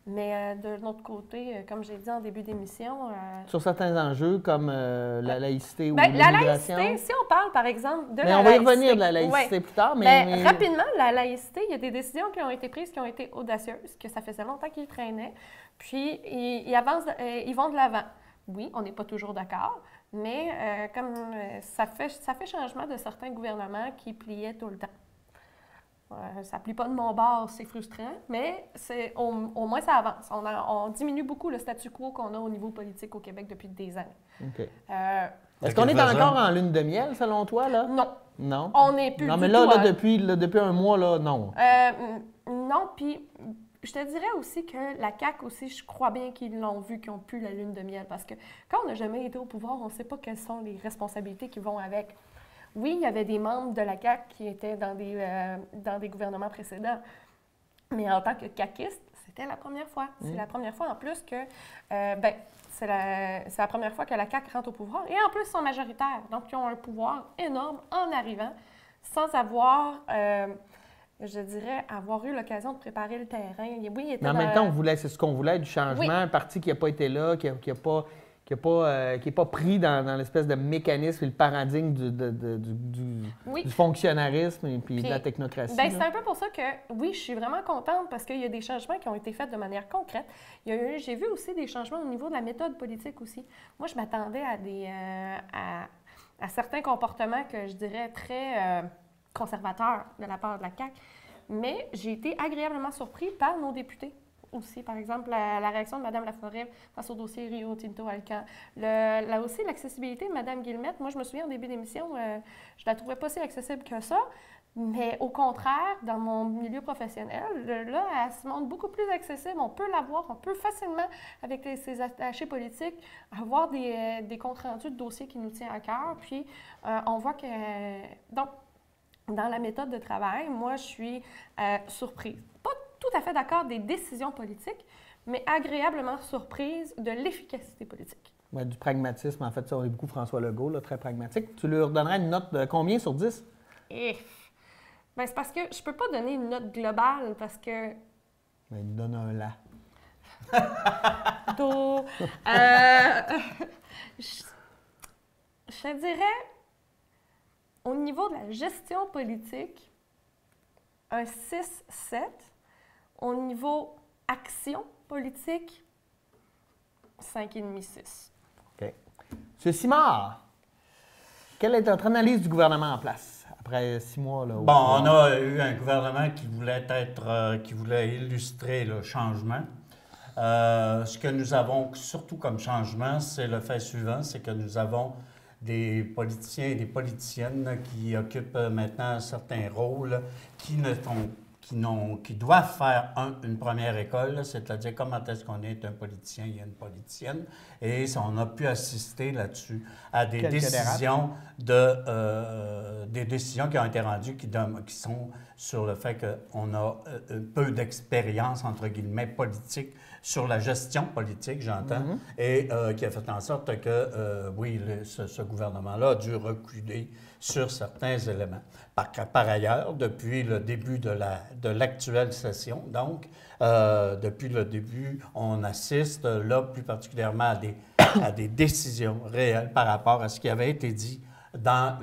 mais de notre côté, comme j'ai dit en début d'émission... Sur certains enjeux comme la laïcité ou la l'immigration? laïcité, si on parle par exemple de mais la laïcité... on va y revenir de la laïcité plus tard, mais... Rapidement, la laïcité, il y a des décisions qui ont été prises, qui ont été audacieuses, que ça faisait longtemps qu'ils traînaient, puis ils avancent, ils vont de l'avant. Oui, on n'est pas toujours d'accord, mais comme ça fait changement de certains gouvernements qui pliaient tout le temps. Ça ne plie pas de mon bord, c'est frustrant, mais au moins ça avance. On diminue beaucoup le statu quo qu'on a au niveau politique au Québec depuis des années. OK. Est-ce qu'on est encore en lune de miel, selon toi, là? Non. Non? On n'est plus non, du mais tout... depuis un mois, là, non. Non, puis je te dirais aussi que la CAQ aussi, je crois bien qu'ils l'ont vu, qu'ils n'ont plus la lune de miel, parce que quand on n'a jamais été au pouvoir, on ne sait pas quelles sont les responsabilités qui vont avec. Oui, il y avait des membres de la CAQ qui étaient dans des gouvernements précédents, mais en tant que caquiste, c'était la première fois. C'est la première fois en plus que, c'est la première fois que la CAQ rentre au pouvoir, et en plus, ils sont majoritaires. Donc, ils ont un pouvoir énorme en arrivant, sans avoir, je dirais, avoir eu l'occasion de préparer le terrain. Oui, il était mais en même temps, c'est ce qu'on voulait, du changement, un parti qui n'a pas été là, qui n'est pas pris dans l'espèce de mécanisme et le paradigme du fonctionnarisme et puis de la technocratie. Bien, c'est un peu pour ça que, oui, je suis vraiment contente parce qu'il y a des changements qui ont été faits de manière concrète. J'ai vu aussi des changements au niveau de la méthode politique aussi. Moi, je m'attendais à certains comportements que je dirais très conservateurs de la part de la CAQ, mais j'ai été agréablement surpris par nos députés. Aussi, par exemple, la réaction de Mme Laforêt face au dossier Rio Tinto-Alcan. Là aussi, l'accessibilité de Mme Guillemette, moi, je me souviens au début d'émission, je la trouvais pas si accessible que ça, mais au contraire, dans mon milieu professionnel, là, elle se montre beaucoup plus accessible. On peut la voir, on peut facilement, avec ses attachés politiques, avoir des comptes rendus de dossiers qui nous tiennent à cœur. Puis, on voit que... donc, dans la méthode de travail, moi, je suis surprise. Pas tout à fait d'accord des décisions politiques, mais agréablement surprise de l'efficacité politique. Ouais, du pragmatisme, en fait, ça, on est beaucoup François Legault, là, très pragmatique. Tu lui redonnerais une note de combien sur 10? Bien, c'est parce que je peux pas donner une note globale, parce que... Bien, il donne un là. Je te dirais, au niveau de la gestion politique, un 6-7. Au niveau action politique, 5,5-6. OK. M. Simard, quelle est votre analyse du gouvernement en place après 6 mois? Là, on a eu un gouvernement qui voulait illustrer le changement. Ce que nous avons surtout comme changement, c'est le fait suivant, c'est que nous avons des politiciens et des politiciennes qui occupent maintenant un certain rôle, qui doivent faire une première école, c'est-à-dire comment est-ce qu'on est un politicien et une politicienne. Et on a pu assister là-dessus à des décisions des décisions qui ont été rendues qui sont sur le fait qu'on a peu d'expérience, entre guillemets, politique, sur la gestion politique, j'entends, et qui a fait en sorte que, ce gouvernement-là a dû reculer sur certains éléments. Par ailleurs, depuis le début de l'actuelle session, donc, depuis le début, on assiste là plus particulièrement à des décisions réelles par rapport à ce qui avait été dit lors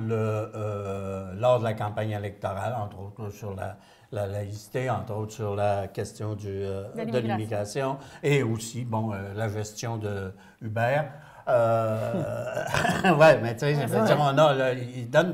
lors de la campagne électorale, entre autres là, sur la laïcité, entre autres sur la question de l'immigration et aussi, bon, la gestion de Uber. Oui, mais tu sais, je veux dire, on a, là, il donne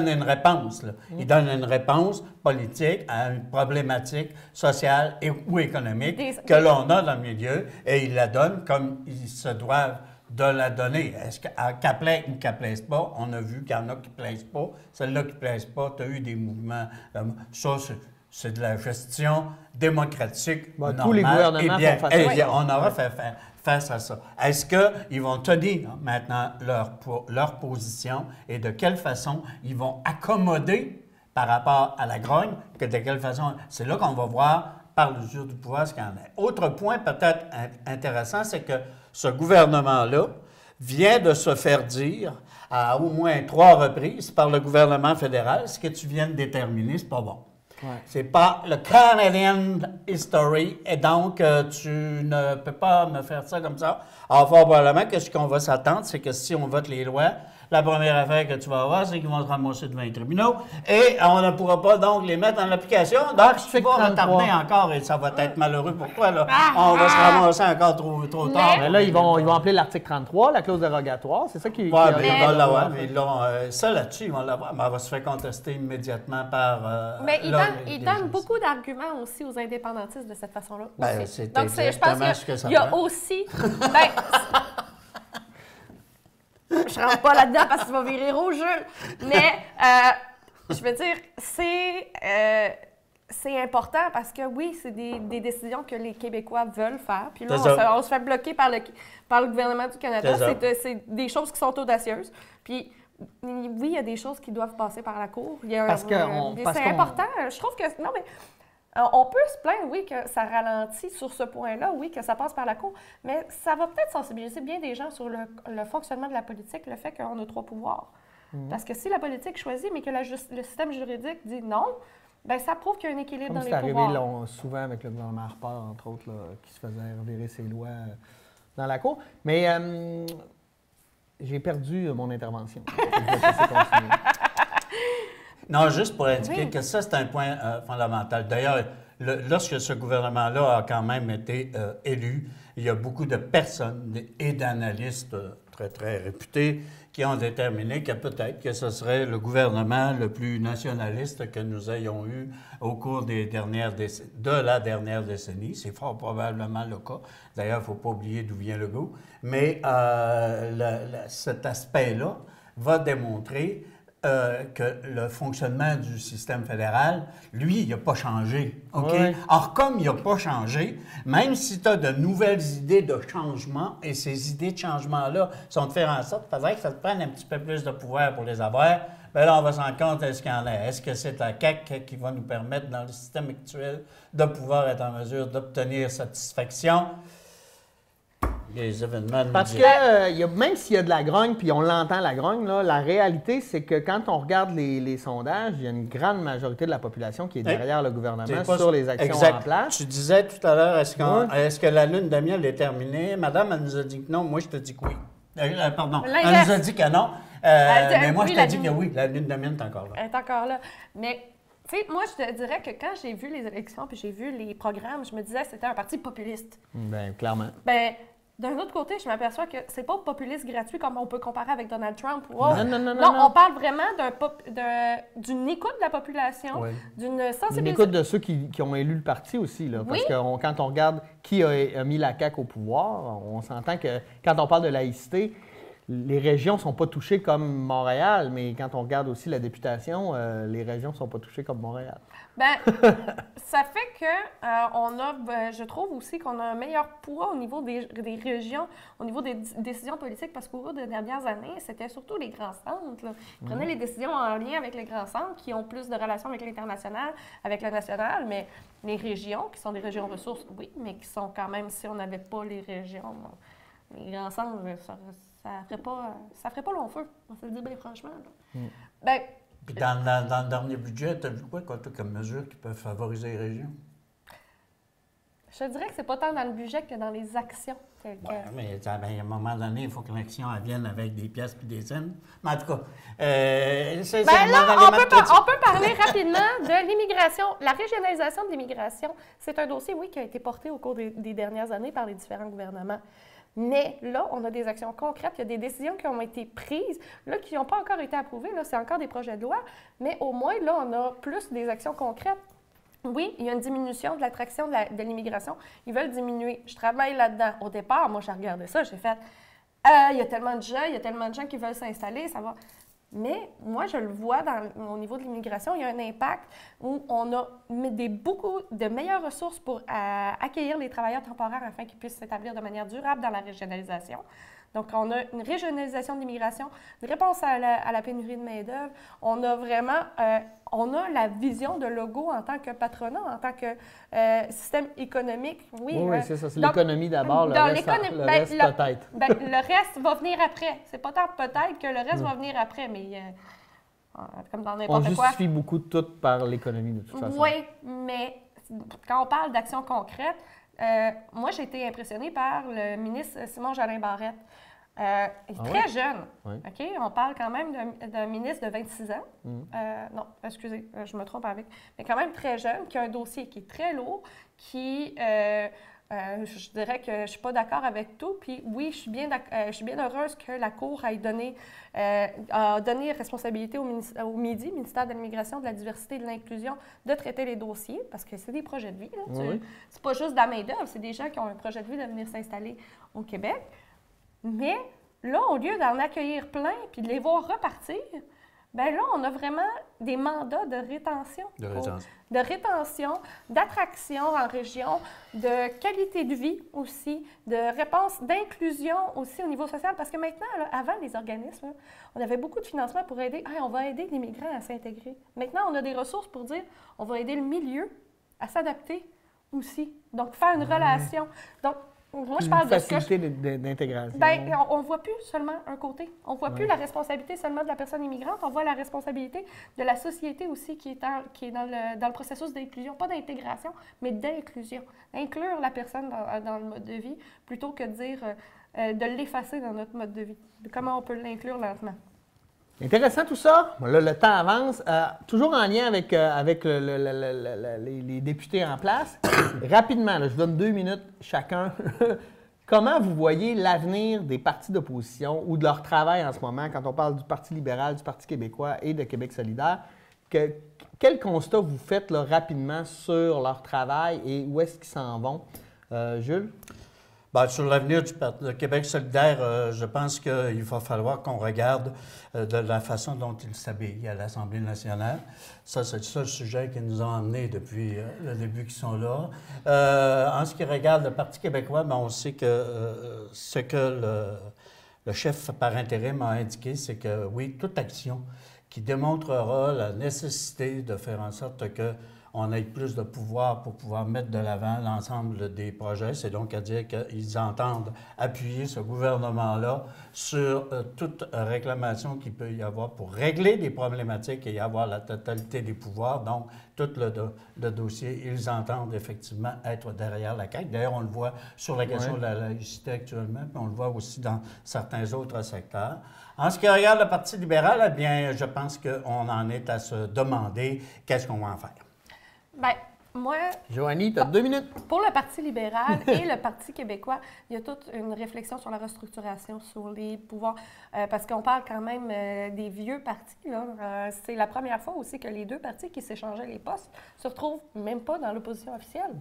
une réponse. Là. Il donne une réponse politique à une problématique sociale ou économique que l'on a dans le milieu et il la donne comme ils se doivent de la donner. Est-ce qu'elle plaît ou qu'elle ne plaise pas? On a vu qu'il y en a qui ne plaisent pas. Celle-là qui ne plaise pas, tu as eu des mouvements. Ça, c'est de la gestion démocratique normale. Tous les gouvernements font face à ça. On aura fait face à ça. Est-ce qu'ils vont tenir maintenant leur position et de quelle façon ils vont accommoder par rapport à la grogne, que de quelle façon... C'est là qu'on va voir par l'usure du pouvoir ce qu'il y en a. Autre point peut-être intéressant, c'est que ce gouvernement-là vient de se faire dire à au moins 3 reprises par le gouvernement fédéral, ce que tu viens de déterminer, c'est pas bon. Ouais. C'est pas le Canadian History et donc tu ne peux pas me faire ça comme ça. Alors, probablement que ce qu'on va s'attendre, c'est que si on vote les lois, la première affaire que tu vas avoir, c'est qu'ils vont se ramasser devant les tribunaux et on ne pourra pas donc les mettre en application. Donc, tu vas retarder encore et ça va être malheureux pour toi. Là. On va se ramasser encore trop tard. Mais là, ils vont appeler l'article 33, la clause dérogatoire. C'est ça qui... Oui, mais ils vont l'avoir. Ça, là-dessus, ils vont l'avoir. Mais elle va se faire contester immédiatement par... mais ils donnent beaucoup d'arguments aussi aux indépendantistes de cette façon-là. Ben, donc, je pense qu'il y a aussi... Je rentre pas là-dedans parce qu'il va virer rouge, mais je veux dire, c'est important parce que oui, c'est des décisions que les Québécois veulent faire. Puis là, on se fait bloquer par le gouvernement du Canada. C'est des choses qui sont audacieuses. Puis oui, il y a des choses qui doivent passer par la Cour. C'est important. Je trouve que... Non, mais... On peut se plaindre, oui, que ça ralentit sur ce point-là, oui, que ça passe par la Cour, mais ça va peut-être sensibiliser bien des gens sur le fonctionnement de la politique, le fait qu'on a 3 pouvoirs. Parce que si la politique choisit, mais que le système juridique dit non, bien, ça prouve qu'il y a un équilibre dans les pouvoirs. C'est arrivé souvent avec le gouvernement Harper, entre autres, là, qui se faisait revirer ses lois dans la Cour. Mais j'ai perdu mon intervention. Non, juste pour indiquer que ça, c'est un point fondamental. D'ailleurs, lorsque ce gouvernement-là a quand même été élu, il y a beaucoup de personnes et d'analystes très, très réputés qui ont déterminé que peut-être que ce serait le gouvernement le plus nationaliste que nous ayons eu au cours de la dernière décennie. C'est fort probablement le cas. D'ailleurs, il ne faut pas oublier d'où vient le goût. Mais cet aspect-là va démontrer que le fonctionnement du système fédéral, lui, il n'a pas changé. OK? Oui. Or, comme il n'a pas changé, même si tu as de nouvelles idées de changement, et ces idées de changement-là sont de faire en sorte, faudrait que ça te prenne un petit peu plus de pouvoir pour les avoir, bien là, on va se rendre compte, est-ce qu'il y en a? Est-ce que c'est la CAQ qui va nous permettre, dans le système actuel, de pouvoir être en mesure d'obtenir satisfaction? Les événements parce que même s'il y a de la grogne, puis on l'entend la grogne, là, la réalité, c'est que quand on regarde les sondages, il y a une grande majorité de la population qui est derrière le gouvernement sur les actions en place. Tu disais tout à l'heure, est-ce que la lune de miel est terminée? Madame, elle nous a dit que non. Moi, je te dis que oui. Pardon. Elle nous a dit que non. Mais moi, je te dis que oui. La lune de miel est encore là. Elle est encore là. Mais... Tu sais, moi, je te dirais que quand j'ai vu les élections puis j'ai vu les programmes, je me disais que c'était un parti populiste. Bien, clairement. Bien, d'un autre côté, je m'aperçois que c'est pas populiste gratuit comme on peut comparer avec Donald Trump. Oh, non, on parle vraiment d'une écoute de la population, d'une sensibilisation. Une écoute de ceux qui ont élu le parti aussi. Là, parce que quand on regarde qui a mis la CAQ au pouvoir, on s'entend que quand on parle de laïcité, les régions ne sont pas touchées comme Montréal, mais quand on regarde aussi la députation, les régions ne sont pas touchées comme Montréal. Bien, ça fait que je trouve aussi qu'on a un meilleur poids au niveau des régions, au niveau des décisions politiques, parce qu'au cours des dernières années, c'était surtout les grands centres. Là. Ils prenaient les décisions en lien avec les grands centres qui ont plus de relations avec l'international, avec le national, mais les régions, qui sont des régions ressources, oui, mais qui sont quand même, si on n'avait pas les régions, les grands centres, ça ferait pas long feu, on se le dit bien franchement. Ben, puis dans le dernier budget, tu as vu quoi comme mesures qui peuvent favoriser les régions? Je te dirais que c'est pas tant dans le budget que dans les actions. Oui, mais à un moment donné, il faut que l'action vienne avec des pièces puis des scènes. Mais en tout cas, on peut parler rapidement de l'immigration. La régionalisation de l'immigration, c'est un dossier, oui, qui a été porté au cours des dernières années par les différents gouvernements. Mais là, on a des actions concrètes, il y a des décisions qui ont été prises, là, qui n'ont pas encore été approuvées. Là, c'est encore des projets de loi, mais au moins, là, on a plus des actions concrètes. Oui, il y a une diminution de l'attraction de l'immigration. Ils veulent diminuer. Je travaille là-dedans. Au départ, moi, j'ai regardé ça, j'ai fait il y a tellement de gens qui veulent s'installer, ça va. Mais moi, je le vois au niveau de l'immigration, il y a un impact où on a beaucoup de meilleures ressources pour accueillir les travailleurs temporaires afin qu'ils puissent s'établir de manière durable dans la régionalisation. Donc, on a une régionalisation de l'immigration, une réponse à la pénurie de main-d'œuvre. On a vraiment on a la vision de Legault en tant que patronat, en tant que système économique. Oui, c'est ça. C'est l'économie d'abord, le reste peut-être. Le reste va venir après. C'est pas tant peut-être que le reste va venir après, mais comme dans n'importe quoi. On justifie beaucoup de tout par l'économie, de toute façon. Oui, mais quand on parle d'actions concrètes, moi, j'ai été impressionnée par le ministre Simon Jolin Barrette. Il est très jeune. Oui. OK? On parle quand même d'un ministre de 26 ans. Non, excusez, je me trompe avec. Mais quand même très jeune, qui a un dossier qui est très lourd, qui, je dirais que je ne suis pas d'accord avec tout. Puis oui, je suis bien heureuse que la Cour a donné responsabilité au ministère de l'Immigration, de la Diversité et de l'Inclusion de traiter les dossiers, parce que c'est des projets de vie. C'est pas juste de la main-d'œuvre, c'est des gens qui ont un projet de vie de venir s'installer au Québec. Mais là, au lieu d'en accueillir plein puis de les voir repartir, bien là, on a vraiment des mandats de rétention. De rétention, d'attraction en région, de qualité de vie aussi, de réponse, d'inclusion aussi au niveau social. Parce que maintenant, là, avant les organismes, on avait beaucoup de financement pour aider. On va aider les migrants à s'intégrer. Maintenant, on a des ressources pour dire on va aider le milieu à s'adapter aussi. Donc, faire une relation. Donc, moi, je parle de facilité d'intégration. Bien, on ne voit plus seulement un côté. On ne voit plus la responsabilité seulement de la personne immigrante. On voit la responsabilité de la société aussi qui est dans le processus d'inclusion. Pas d'intégration, mais d'inclusion. Inclure la personne dans le mode de vie plutôt que de dire de l'effacer dans notre mode de vie. Comment on peut l'inclure lentement. Intéressant tout ça. Là, le temps avance. Toujours en lien avec les députés en place. Rapidement, là, je vous donne 2 minutes chacun. Comment vous voyez l'avenir des partis d'opposition ou de leur travail en ce moment, quand on parle du Parti libéral, du Parti québécois et de Québec solidaire? Quel constat vous faites là, rapidement sur leur travail et où est-ce qu'ils s'en vont? Jules? Bien, sur l'avenir du Québec solidaire, je pense qu'il va falloir qu'on regarde de la façon dont ils s'habillent à l'Assemblée nationale. Ça, c'est le seul sujet qui nous a emmenés depuis le début qu'ils sont là. En ce qui regarde le Parti québécois, bien, on sait que ce que le chef par intérim a indiqué, c'est que oui, toute action qui démontrera la nécessité de faire en sorte qu'on ait plus de pouvoir pour pouvoir mettre de l'avant l'ensemble des projets. C'est donc à dire qu'ils entendent appuyer ce gouvernement-là sur toute réclamation qu'il peut y avoir pour régler des problématiques et y avoir la totalité des pouvoirs. Donc, tout le dossier, ils entendent effectivement être derrière la CAQ. D'ailleurs, on le voit sur la question de la laïcité actuellement, puis on le voit aussi dans certains autres secteurs. En ce qui regarde le Parti libéral, eh bien, je pense qu'on en est à se demander qu'est-ce qu'on va en faire. Bien, moi... Joanie, tu as 2 minutes. Pour le Parti libéral et le Parti québécois, il y a toute une réflexion sur la restructuration, sur les pouvoirs, parce qu'on parle quand même des vieux partis. C'est la première fois aussi que les 2 partis qui s'échangeaient les postes se retrouvent même pas dans l'opposition officielle.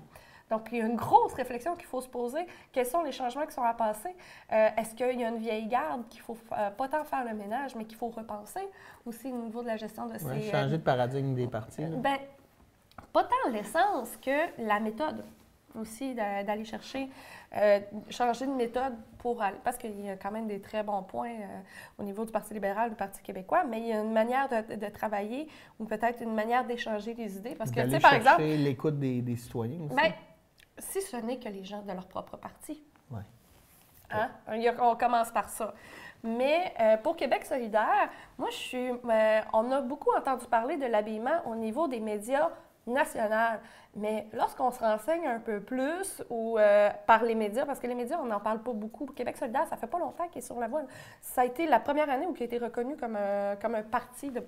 Donc, il y a une grosse réflexion qu'il faut se poser. Quels sont les changements qui sont à passer? Est-ce qu'il y a une vieille garde qu'il faut pas tant faire le ménage, mais qu'il faut repenser aussi au niveau de la gestion de ces... changer de paradigme des partis. Bien, pas tant l'essence que la méthode aussi, d'aller chercher, changer de méthode parce qu'il y a quand même des très bons points au niveau du Parti libéral, du Parti québécois, mais il y a une manière de travailler ou peut-être une manière d'échanger des idées. Parce que, tu sais, par exemple... l'écoute des citoyens aussi. Bien, si ce n'est que les gens de leur propre parti. Oui. Hein? On commence par ça. Mais pour Québec solidaire, moi, on a beaucoup entendu parler de l'habillement au niveau des médias nationale. Mais lorsqu'on se renseigne un peu plus ou par les médias, parce que les médias, on n'en parle pas beaucoup. Québec solidaire, ça fait pas longtemps qu'il est sur la voie. Ça a été la première année où il a été reconnu comme un parti. Donc,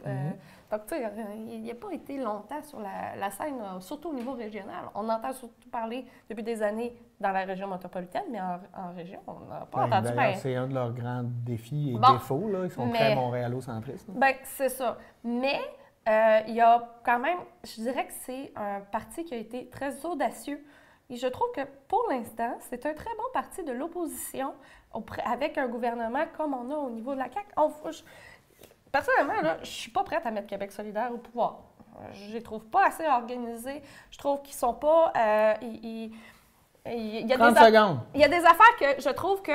tu sais, il n'a pas été longtemps sur la scène, surtout au niveau régional. On entend surtout parler depuis des années dans la région métropolitaine, mais en région, on n'a pas entendu parler. C'est un de leurs grands défis et défauts. Là. Ils sont très montréalo-centristes. Bien, c'est ça. Mais il y a quand même, je dirais que c'est un parti qui a été très audacieux. Et je trouve que pour l'instant, c'est un très bon parti de l'opposition avec un gouvernement comme on a au niveau de la CAQ. Personnellement, là, je ne suis pas prête à mettre Québec solidaire au pouvoir. Je ne les trouve pas assez organisés. Je trouve qu'ils ne sont pas... il y a 30 secondes. Il y a des affaires que je trouve que...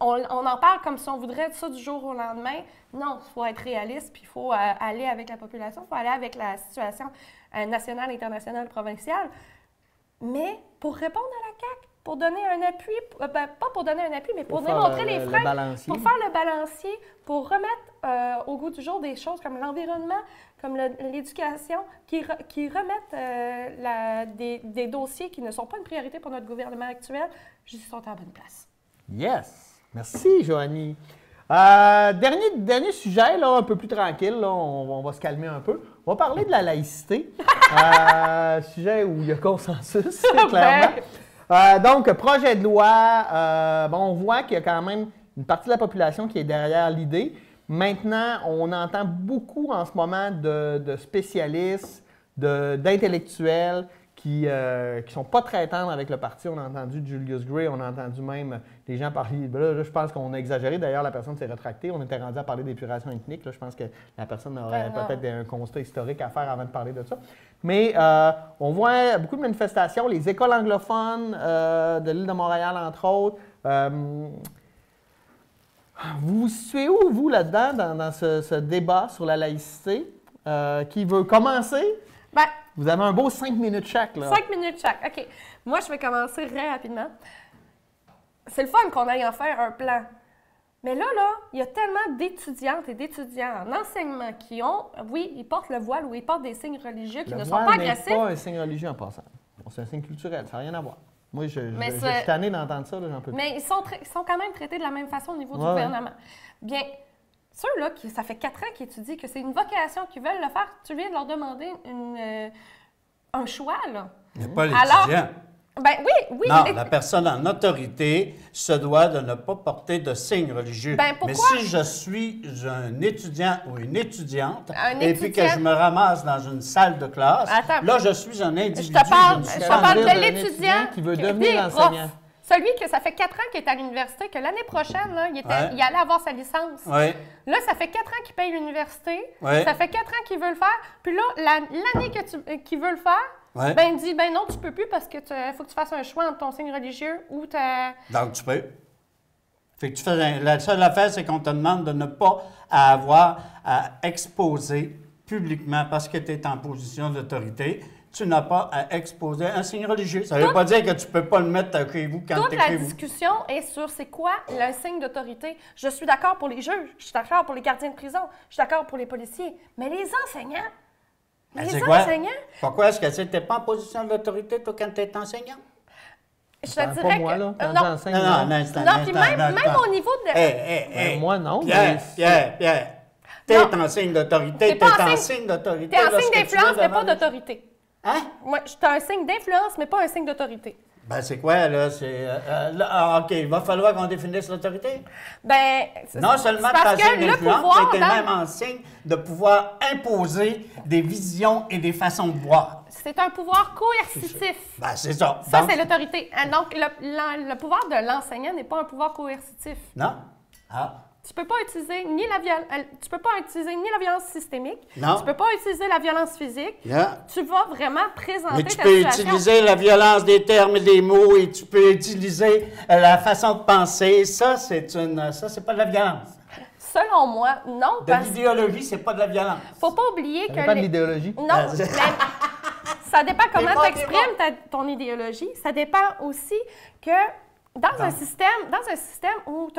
On en parle comme si on voudrait ça du jour au lendemain. Non, il faut être réaliste, puis il faut aller avec la population, il faut aller avec la situation nationale, internationale, provinciale. Mais pour répondre à la CAQ, pour donner un appui, pas pour donner un appui, mais pour démontrer les freins, pour faire le balancier, pour remettre au goût du jour des choses comme l'environnement, comme l'éducation, qui remettent des dossiers qui ne sont pas une priorité pour notre gouvernement actuel, ils sont à la bonne place. Yes! Merci, Joanie. Dernier sujet, là, un peu plus tranquille, là, on va se calmer un peu. On va parler de la laïcité, sujet où il y a consensus, clairement. Donc, projet de loi, on voit qu'il y a quand même une partie de la population qui est derrière l'idée. Maintenant, on entend beaucoup en ce moment de spécialistes, d'intellectuels qui ne sont pas très tendres avec le parti. On a entendu Julius Gray, on a entendu même des gens parler. Là, je pense qu'on a exagéré. D'ailleurs, la personne s'est rétractée. On était rendu à parler d'épuration ethnique. Là, je pense que la personne aurait peut-être un constat historique à faire avant de parler de ça. Mais on voit beaucoup de manifestations. Les écoles anglophones de l'île de Montréal, entre autres. Vous vous situez où, vous, là-dedans, dans ce débat sur la laïcité? Qui veut commencer? Ben, vous avez un beau 5 minutes chaque, là. 5 minutes chaque, OK. Moi, je vais commencer très rapidement. C'est le fun qu'on aille en faire un plan. Mais là, il y a tellement d'étudiantes et d'étudiants en enseignement qui ont, oui, ils portent le voile ou ils portent des signes religieux qui ne sont pas agressifs. Le voile n'est pas un signe religieux en passant. C'est un signe culturel, ça n'a rien à voir. Moi, je suis tannée d'entendre ça, j'en peux plus. Mais ils sont quand même traités de la même façon au niveau du gouvernement. Bien, ceux-là, ça fait 4 ans qu'ils étudient, que c'est une vocation, qu'ils veulent le faire, tu viens de leur demander un choix, là. Mais pas l'étudiant. Ben oui. Non, la personne en autorité se doit de ne pas porter de signes religieux. Ben, pourquoi? Mais si je suis un étudiant ou une étudiante, puis que je me ramasse dans une salle de classe, là, je suis un individu. Je te parle de l'étudiant qui veut devenir enseignant. Celui que ça fait 4 ans qu'il est à l'université, que l'année prochaine, là, il allait avoir sa licence. Ouais. Là, ça fait 4 ans qu'il paye l'université. Ouais. Ça fait 4 ans qu'il veut le faire. Puis là, l'année qu'il veut le faire, ben, il dit, ben non, tu peux plus parce que faut que tu fasses un choix entre ton signe religieux ou ta... Donc, tu peux. Fait que tu fais la seule affaire, c'est qu'on te demande de ne pas avoir à exposer publiquement parce que tu es en position d'autorité. Tu n'as pas à exposer un signe religieux. Ça ne veut pas dire que tu ne peux pas le mettre chez vous quand tu es chez vous. Toute la discussion est sur c'est quoi le signe d'autorité. Je suis d'accord pour les juges, je suis d'accord pour les gardiens de prison, je suis d'accord pour les policiers, mais les enseignants... Pourquoi est-ce que tu n'étais pas en position d'autorité, toi, quand tu es enseignant? Je te dirais moi, que... là, quand j'enseigne. Non, puis même au niveau de... Moi, non. Pierre. Tu es en signe d'autorité, tu es en signe d'autorité. Tu es en signe d'influence, mais pas d'autorité. Hein? Moi, je suis un signe d'influence, mais pas un signe d'autorité. Ben, c'est quoi, là? OK, il va falloir qu'on définisse l'autorité? Ben, non seulement tu as un signe d'influence, mais tu es même en signe de pouvoir imposer des visions et des façons de voir. C'est un pouvoir coercitif. Ben, c'est ça. Ça, c'est l'autorité. Donc, le pouvoir de l'enseignant n'est pas un pouvoir coercitif. Non? Ah. Tu peux pas utiliser ni la violence systémique. Non. Tu peux pas utiliser la violence physique. Yeah. Tu vas vraiment présenter mais tu peux utiliser la violence des termes et des mots et tu peux utiliser la façon de penser. Ça, c'est pas de la violence. Selon moi, non. De l'idéologie, c'est pas de la violence. Faut pas oublier que... pas de l'idéologie. Non, mais ça dépend comment tu exprimes ton idéologie. Ça dépend aussi que dans un système où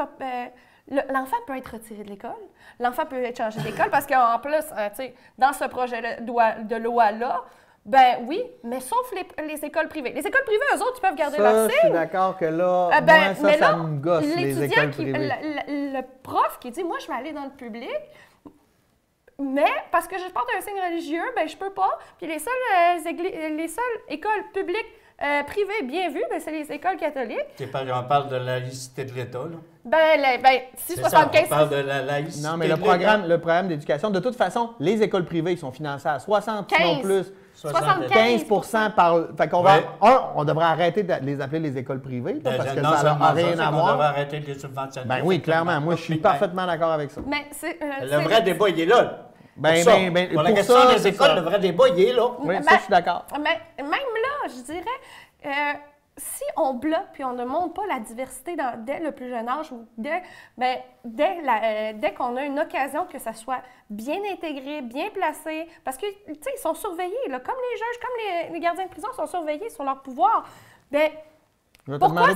L'enfant peut être retiré de l'école, l'enfant peut être changé d'école parce qu'en plus, tu sais, dans ce projet de loi-là, ben oui, mais sauf les écoles privées. Les écoles privées, eux autres, ils peuvent garder leur signe. Je suis d'accord que là, moi, ça me gosse, les écoles privées. Le prof qui dit, moi, je vais aller dans le public, mais parce que je porte un signe religieux, ben je peux pas. Puis les seules écoles publiques privées bien vues, ben, c'est les écoles catholiques. On parle de la laïcité de l'État, là. Si 75... On parle de la laïcité. Non, mais le programme d'éducation, de toute façon, les écoles privées, ils sont financées à 60, sinon plus. 75 par... Fait qu'on on devrait arrêter de les appeler les écoles privées, parce que ça n'a rien à voir. On devrait arrêter de les subventionner. Ben oui, clairement. Moi, je suis parfaitement d'accord avec ça. Mais le vrai débat, il est là. Pour la question des écoles, le vrai débat, il est là. Oui, ça, je suis d'accord. Mais même là, je dirais... si on bloque puis on ne montre pas la diversité dès le plus jeune âge ou dès qu'on a une occasion que ça soit bien intégré, bien placé, parce que, tu sais, ils sont surveillés, là, comme les juges, comme les gardiens de prison sont surveillés sur leur pouvoir. Bien, pourquoi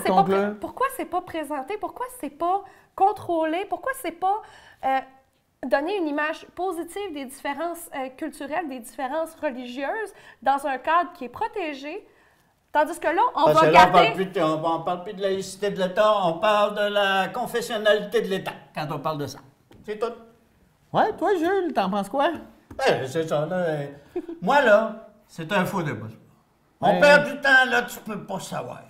c'est pas présenté? Pourquoi c'est pas contrôlé? Pourquoi c'est pas donner une image positive des différences culturelles, des différences religieuses dans un cadre qui est protégé? Tandis que là, on va garder... On ne parle plus de la laïcité de l'État, on parle de la confessionnalité de l'État quand on parle de ça. C'est tout. Ouais, toi, Jules, t'en penses quoi? C'est ça, là. Moi, là, c'est un faux débat. On perd du temps, là, tu peux pas savoir.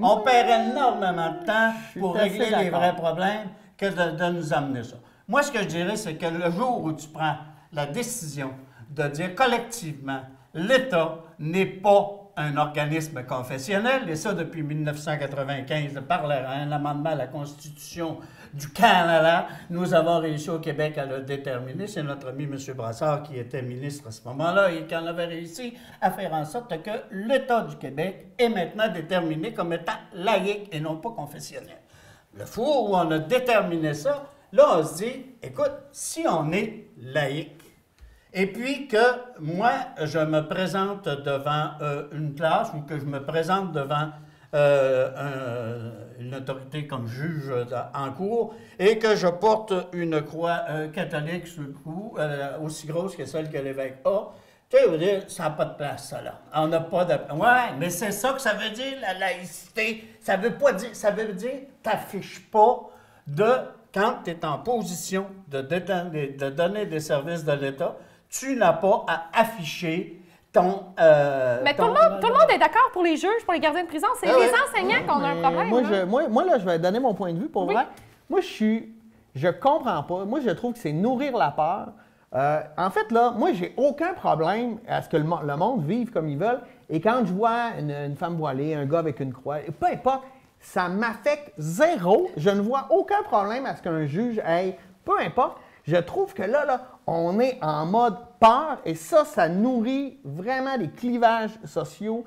On perd énormément de temps pour régler les vrais problèmes que de nous amener ça. Moi, ce que je dirais, c'est que le jour où tu prends la décision de dire collectivement, l'État n'est pas un organisme confessionnel, et ça depuis 1995, par un amendement à la Constitution du Canada, nous avons réussi au Québec à le déterminer. C'est notre ami M. Brassard qui était ministre à ce moment-là et qui en avait réussi à faire en sorte que l'État du Québec est maintenant déterminé comme étant laïque et non pas confessionnel. Le jour où on a déterminé ça, là on se dit, écoute, si on est laïque, et puis que moi, je me présente devant une classe ou que je me présente devant une autorité comme juge en cours et que je porte une croix catholique sur le cou, aussi grosse que celle que l'évêque a, tu sais, ça n'a pas de place, ça, là. On n'a pas de... Ouais, mais c'est ça que ça veut dire, la laïcité. Ça veut pas dire... Ça veut dire, t'affiches pas quand tu es en position de donner des services de l'État, tu n'as pas à afficher ton... Mais tout le monde est d'accord pour les juges, pour les gardiens de prison. C'est les enseignants qui ont un problème. Moi, là, je vais donner mon point de vue. Pour vrai, moi, je comprends pas. Moi, je trouve que c'est nourrir la peur. En fait, là, moi, j'ai aucun problème à ce que le monde vive comme ils veulent. Et quand je vois une femme voilée, un gars avec une croix, peu importe, ça m'affecte zéro. Je ne vois aucun problème à ce qu'un juge aille. Peu importe. Je trouve que là, on est en mode peur et ça nourrit vraiment des clivages sociaux.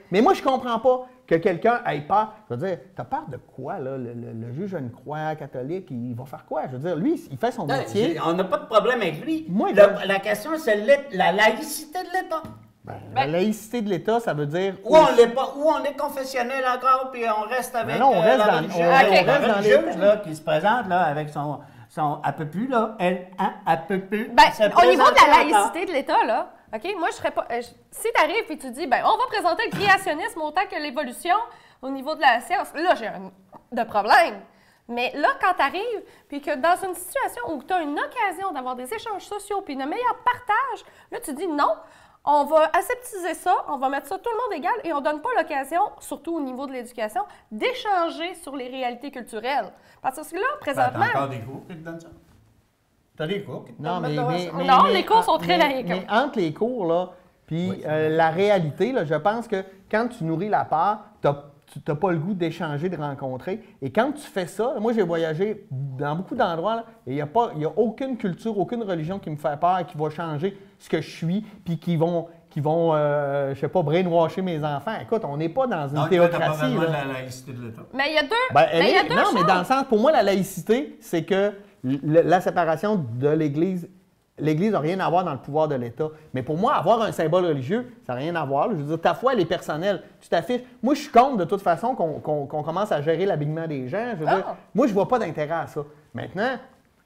Mais moi, je comprends pas que quelqu'un ait peur. Je veux dire, t'as peur de quoi, là? Le juge a une croix catholique, il va faire quoi? Je veux dire, lui, il fait son métier. On n'a pas de problème avec lui. Moi, la question, c'est la laïcité de l'État. La laïcité de l'État, ça veut dire... Ou on est confessionnel encore, puis on reste avec on reste la religieuse dans qui se présente là, avec son elle peut plus, là. Elle peut plus. Au niveau de la laïcité de l'État, là, OK, moi, je serais pas... si tu arrives et tu dis, on va présenter le créationnisme autant que l'évolution au niveau de la science, là, j'ai de problème. Mais là, quand tu arrives, puis que dans une situation où tu as une occasion d'avoir des échanges sociaux puis un meilleur partage, là, tu dis non, on va aseptiser ça, on va mettre ça tout le monde égal et on ne donne pas l'occasion, surtout au niveau de l'éducation, d'échanger sur les réalités culturelles. Parce que là, présentement... T'as encore des cours qui te donnent ça? T'as des cours qui te donnent ça? Non, les cours sont très laïques. Mais entre les cours, là, puis la réalité, là, je pense que quand tu nourris la peur, tu n'as pas le goût d'échanger, de rencontrer. Et quand tu fais ça, moi, j'ai voyagé dans beaucoup d'endroits, là, et il n'y a aucune culture, aucune religion qui me fait peur et qui va changer ce que je suis, puis qui vont je sais pas, brainwasher mes enfants. Écoute, on n'est pas dans une théocratie. Tu n'as pas besoin de la laïcité de l'État. Mais il y a deux... Non, mais dans le sens, pour moi, la laïcité, c'est que la séparation de l'Église l'Église n'a rien à voir dans le pouvoir de l'État. Mais pour moi, avoir un symbole religieux, ça n'a rien à voir. Je veux dire, ta foi, elle est personnelle. Tu t'affiches. Moi, je suis contre, de toute façon, qu'on commence à gérer l'habillement des gens. Je veux dire, moi, je vois pas d'intérêt à ça. Maintenant,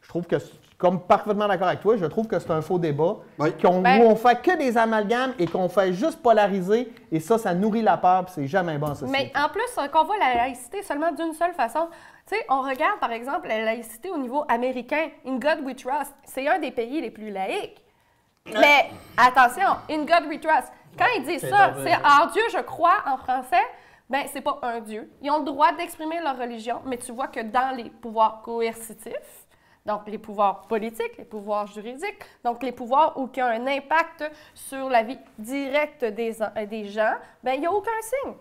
je trouve que, comme parfaitement d'accord avec toi, je trouve que c'est un faux débat. Oui. Où on fait que des amalgames et qu'on fait juste polariser. Et ça nourrit la peur, puis c'est jamais bon en société. Mais en plus, qu'on voit la laïcité seulement d'une seule façon. Tu sais, on regarde, par exemple, la laïcité au niveau américain. In God we trust. C'est un des pays les plus laïques. Mais attention, in God we trust. Quand ils disent ça, c'est en Dieu je crois en français, bien, c'est pas un Dieu. Ils ont le droit d'exprimer leur religion, mais tu vois que dans les pouvoirs coercitifs, donc les pouvoirs politiques, les pouvoirs juridiques, donc les pouvoirs qui ont un impact sur la vie directe des gens, bien, il n'y a aucun signe.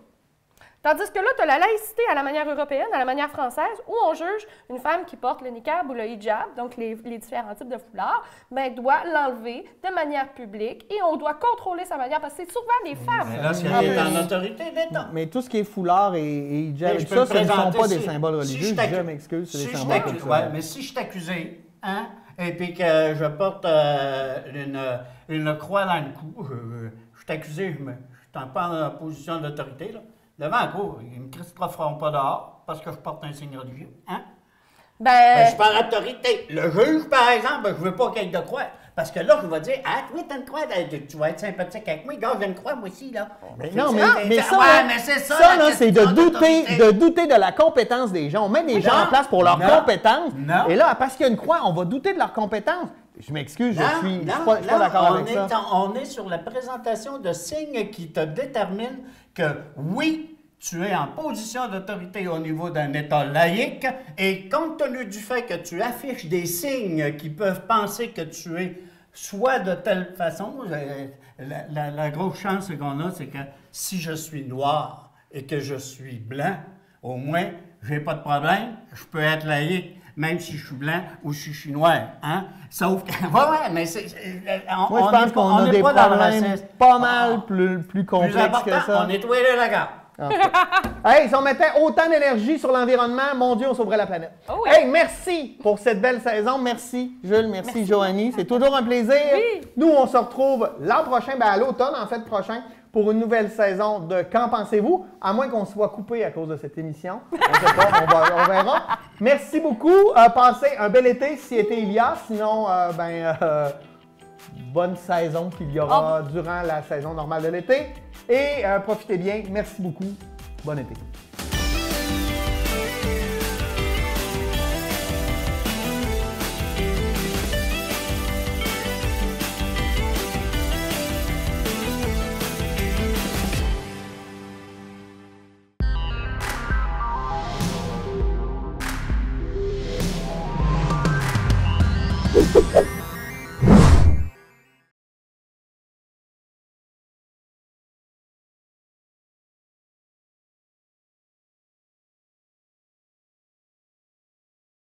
Tandis que là, tu as la laïcité à la manière européenne, à la manière française, où on juge une femme qui porte le niqab ou le hijab, donc les différents types de foulards, bien, doit l'enlever de manière publique et on doit contrôler sa manière, parce que c'est souvent les femmes. Mais là, c'est en autorité d'État. Mais tout ce qui est foulard et hijab, ce ne sont pas des symboles religieux. Je m'excuse, c'est des symboles culturels. Ouais, mais si je suis accusé, hein, et puis que je porte une croix dans le cou, je suis accusé, je suis pas en position d'autorité, là. Devant la cour, ils ne me critiqueront pas dehors parce que je porte un signe religieux. Hein? Je suis pas en autorité. Le juge, par exemple, je ne veux pas qu'il y ait de croix. Parce que là, je vais dire, ah, oui, t'as une croix, tu vas être sympathique avec moi. Gars, j'ai une croix, moi aussi, là. Mais c'est ça, c'est de douter de la compétence des gens. On met des gens en place pour leur compétence. Et là, parce qu'il y a une croix, on va douter de leur compétence. Je m'excuse, je suis pas d'accord avec ça. On est sur la présentation de signes qui te déterminent que, oui, tu es en position d'autorité au niveau d'un État laïque et compte tenu du fait que tu affiches des signes qui peuvent penser que tu es soit de telle façon, la grosse chance qu'on a, c'est que si je suis noir et que je suis blanc, au moins, j'ai pas de problème, je peux être laïque. Même si je suis blanc ou si je suis noir, hein? Sauf que... ouais, mais c'est... Moi, je pense qu'on a des problèmes pas mal plus complexes que ça. On est tous les d'accord. Hey, si on mettait autant d'énergie sur l'environnement, mon Dieu, on sauverait la planète. Oh oui. Hey, merci pour cette belle saison. Merci, Jules. Merci. Joanie. C'est toujours un plaisir. Oui. Nous, on se retrouve l'an prochain, à l'automne, en fait, prochain, pour une nouvelle saison de Qu'en pensez-vous? À moins qu'on soit coupé à cause de cette émission. On ne sait pas, on verra. Merci beaucoup. Passez un bel été si été il y a. Sinon, bonne saison qu'il y aura durant la saison normale de l'été. Et profitez bien. Merci beaucoup. Bon été.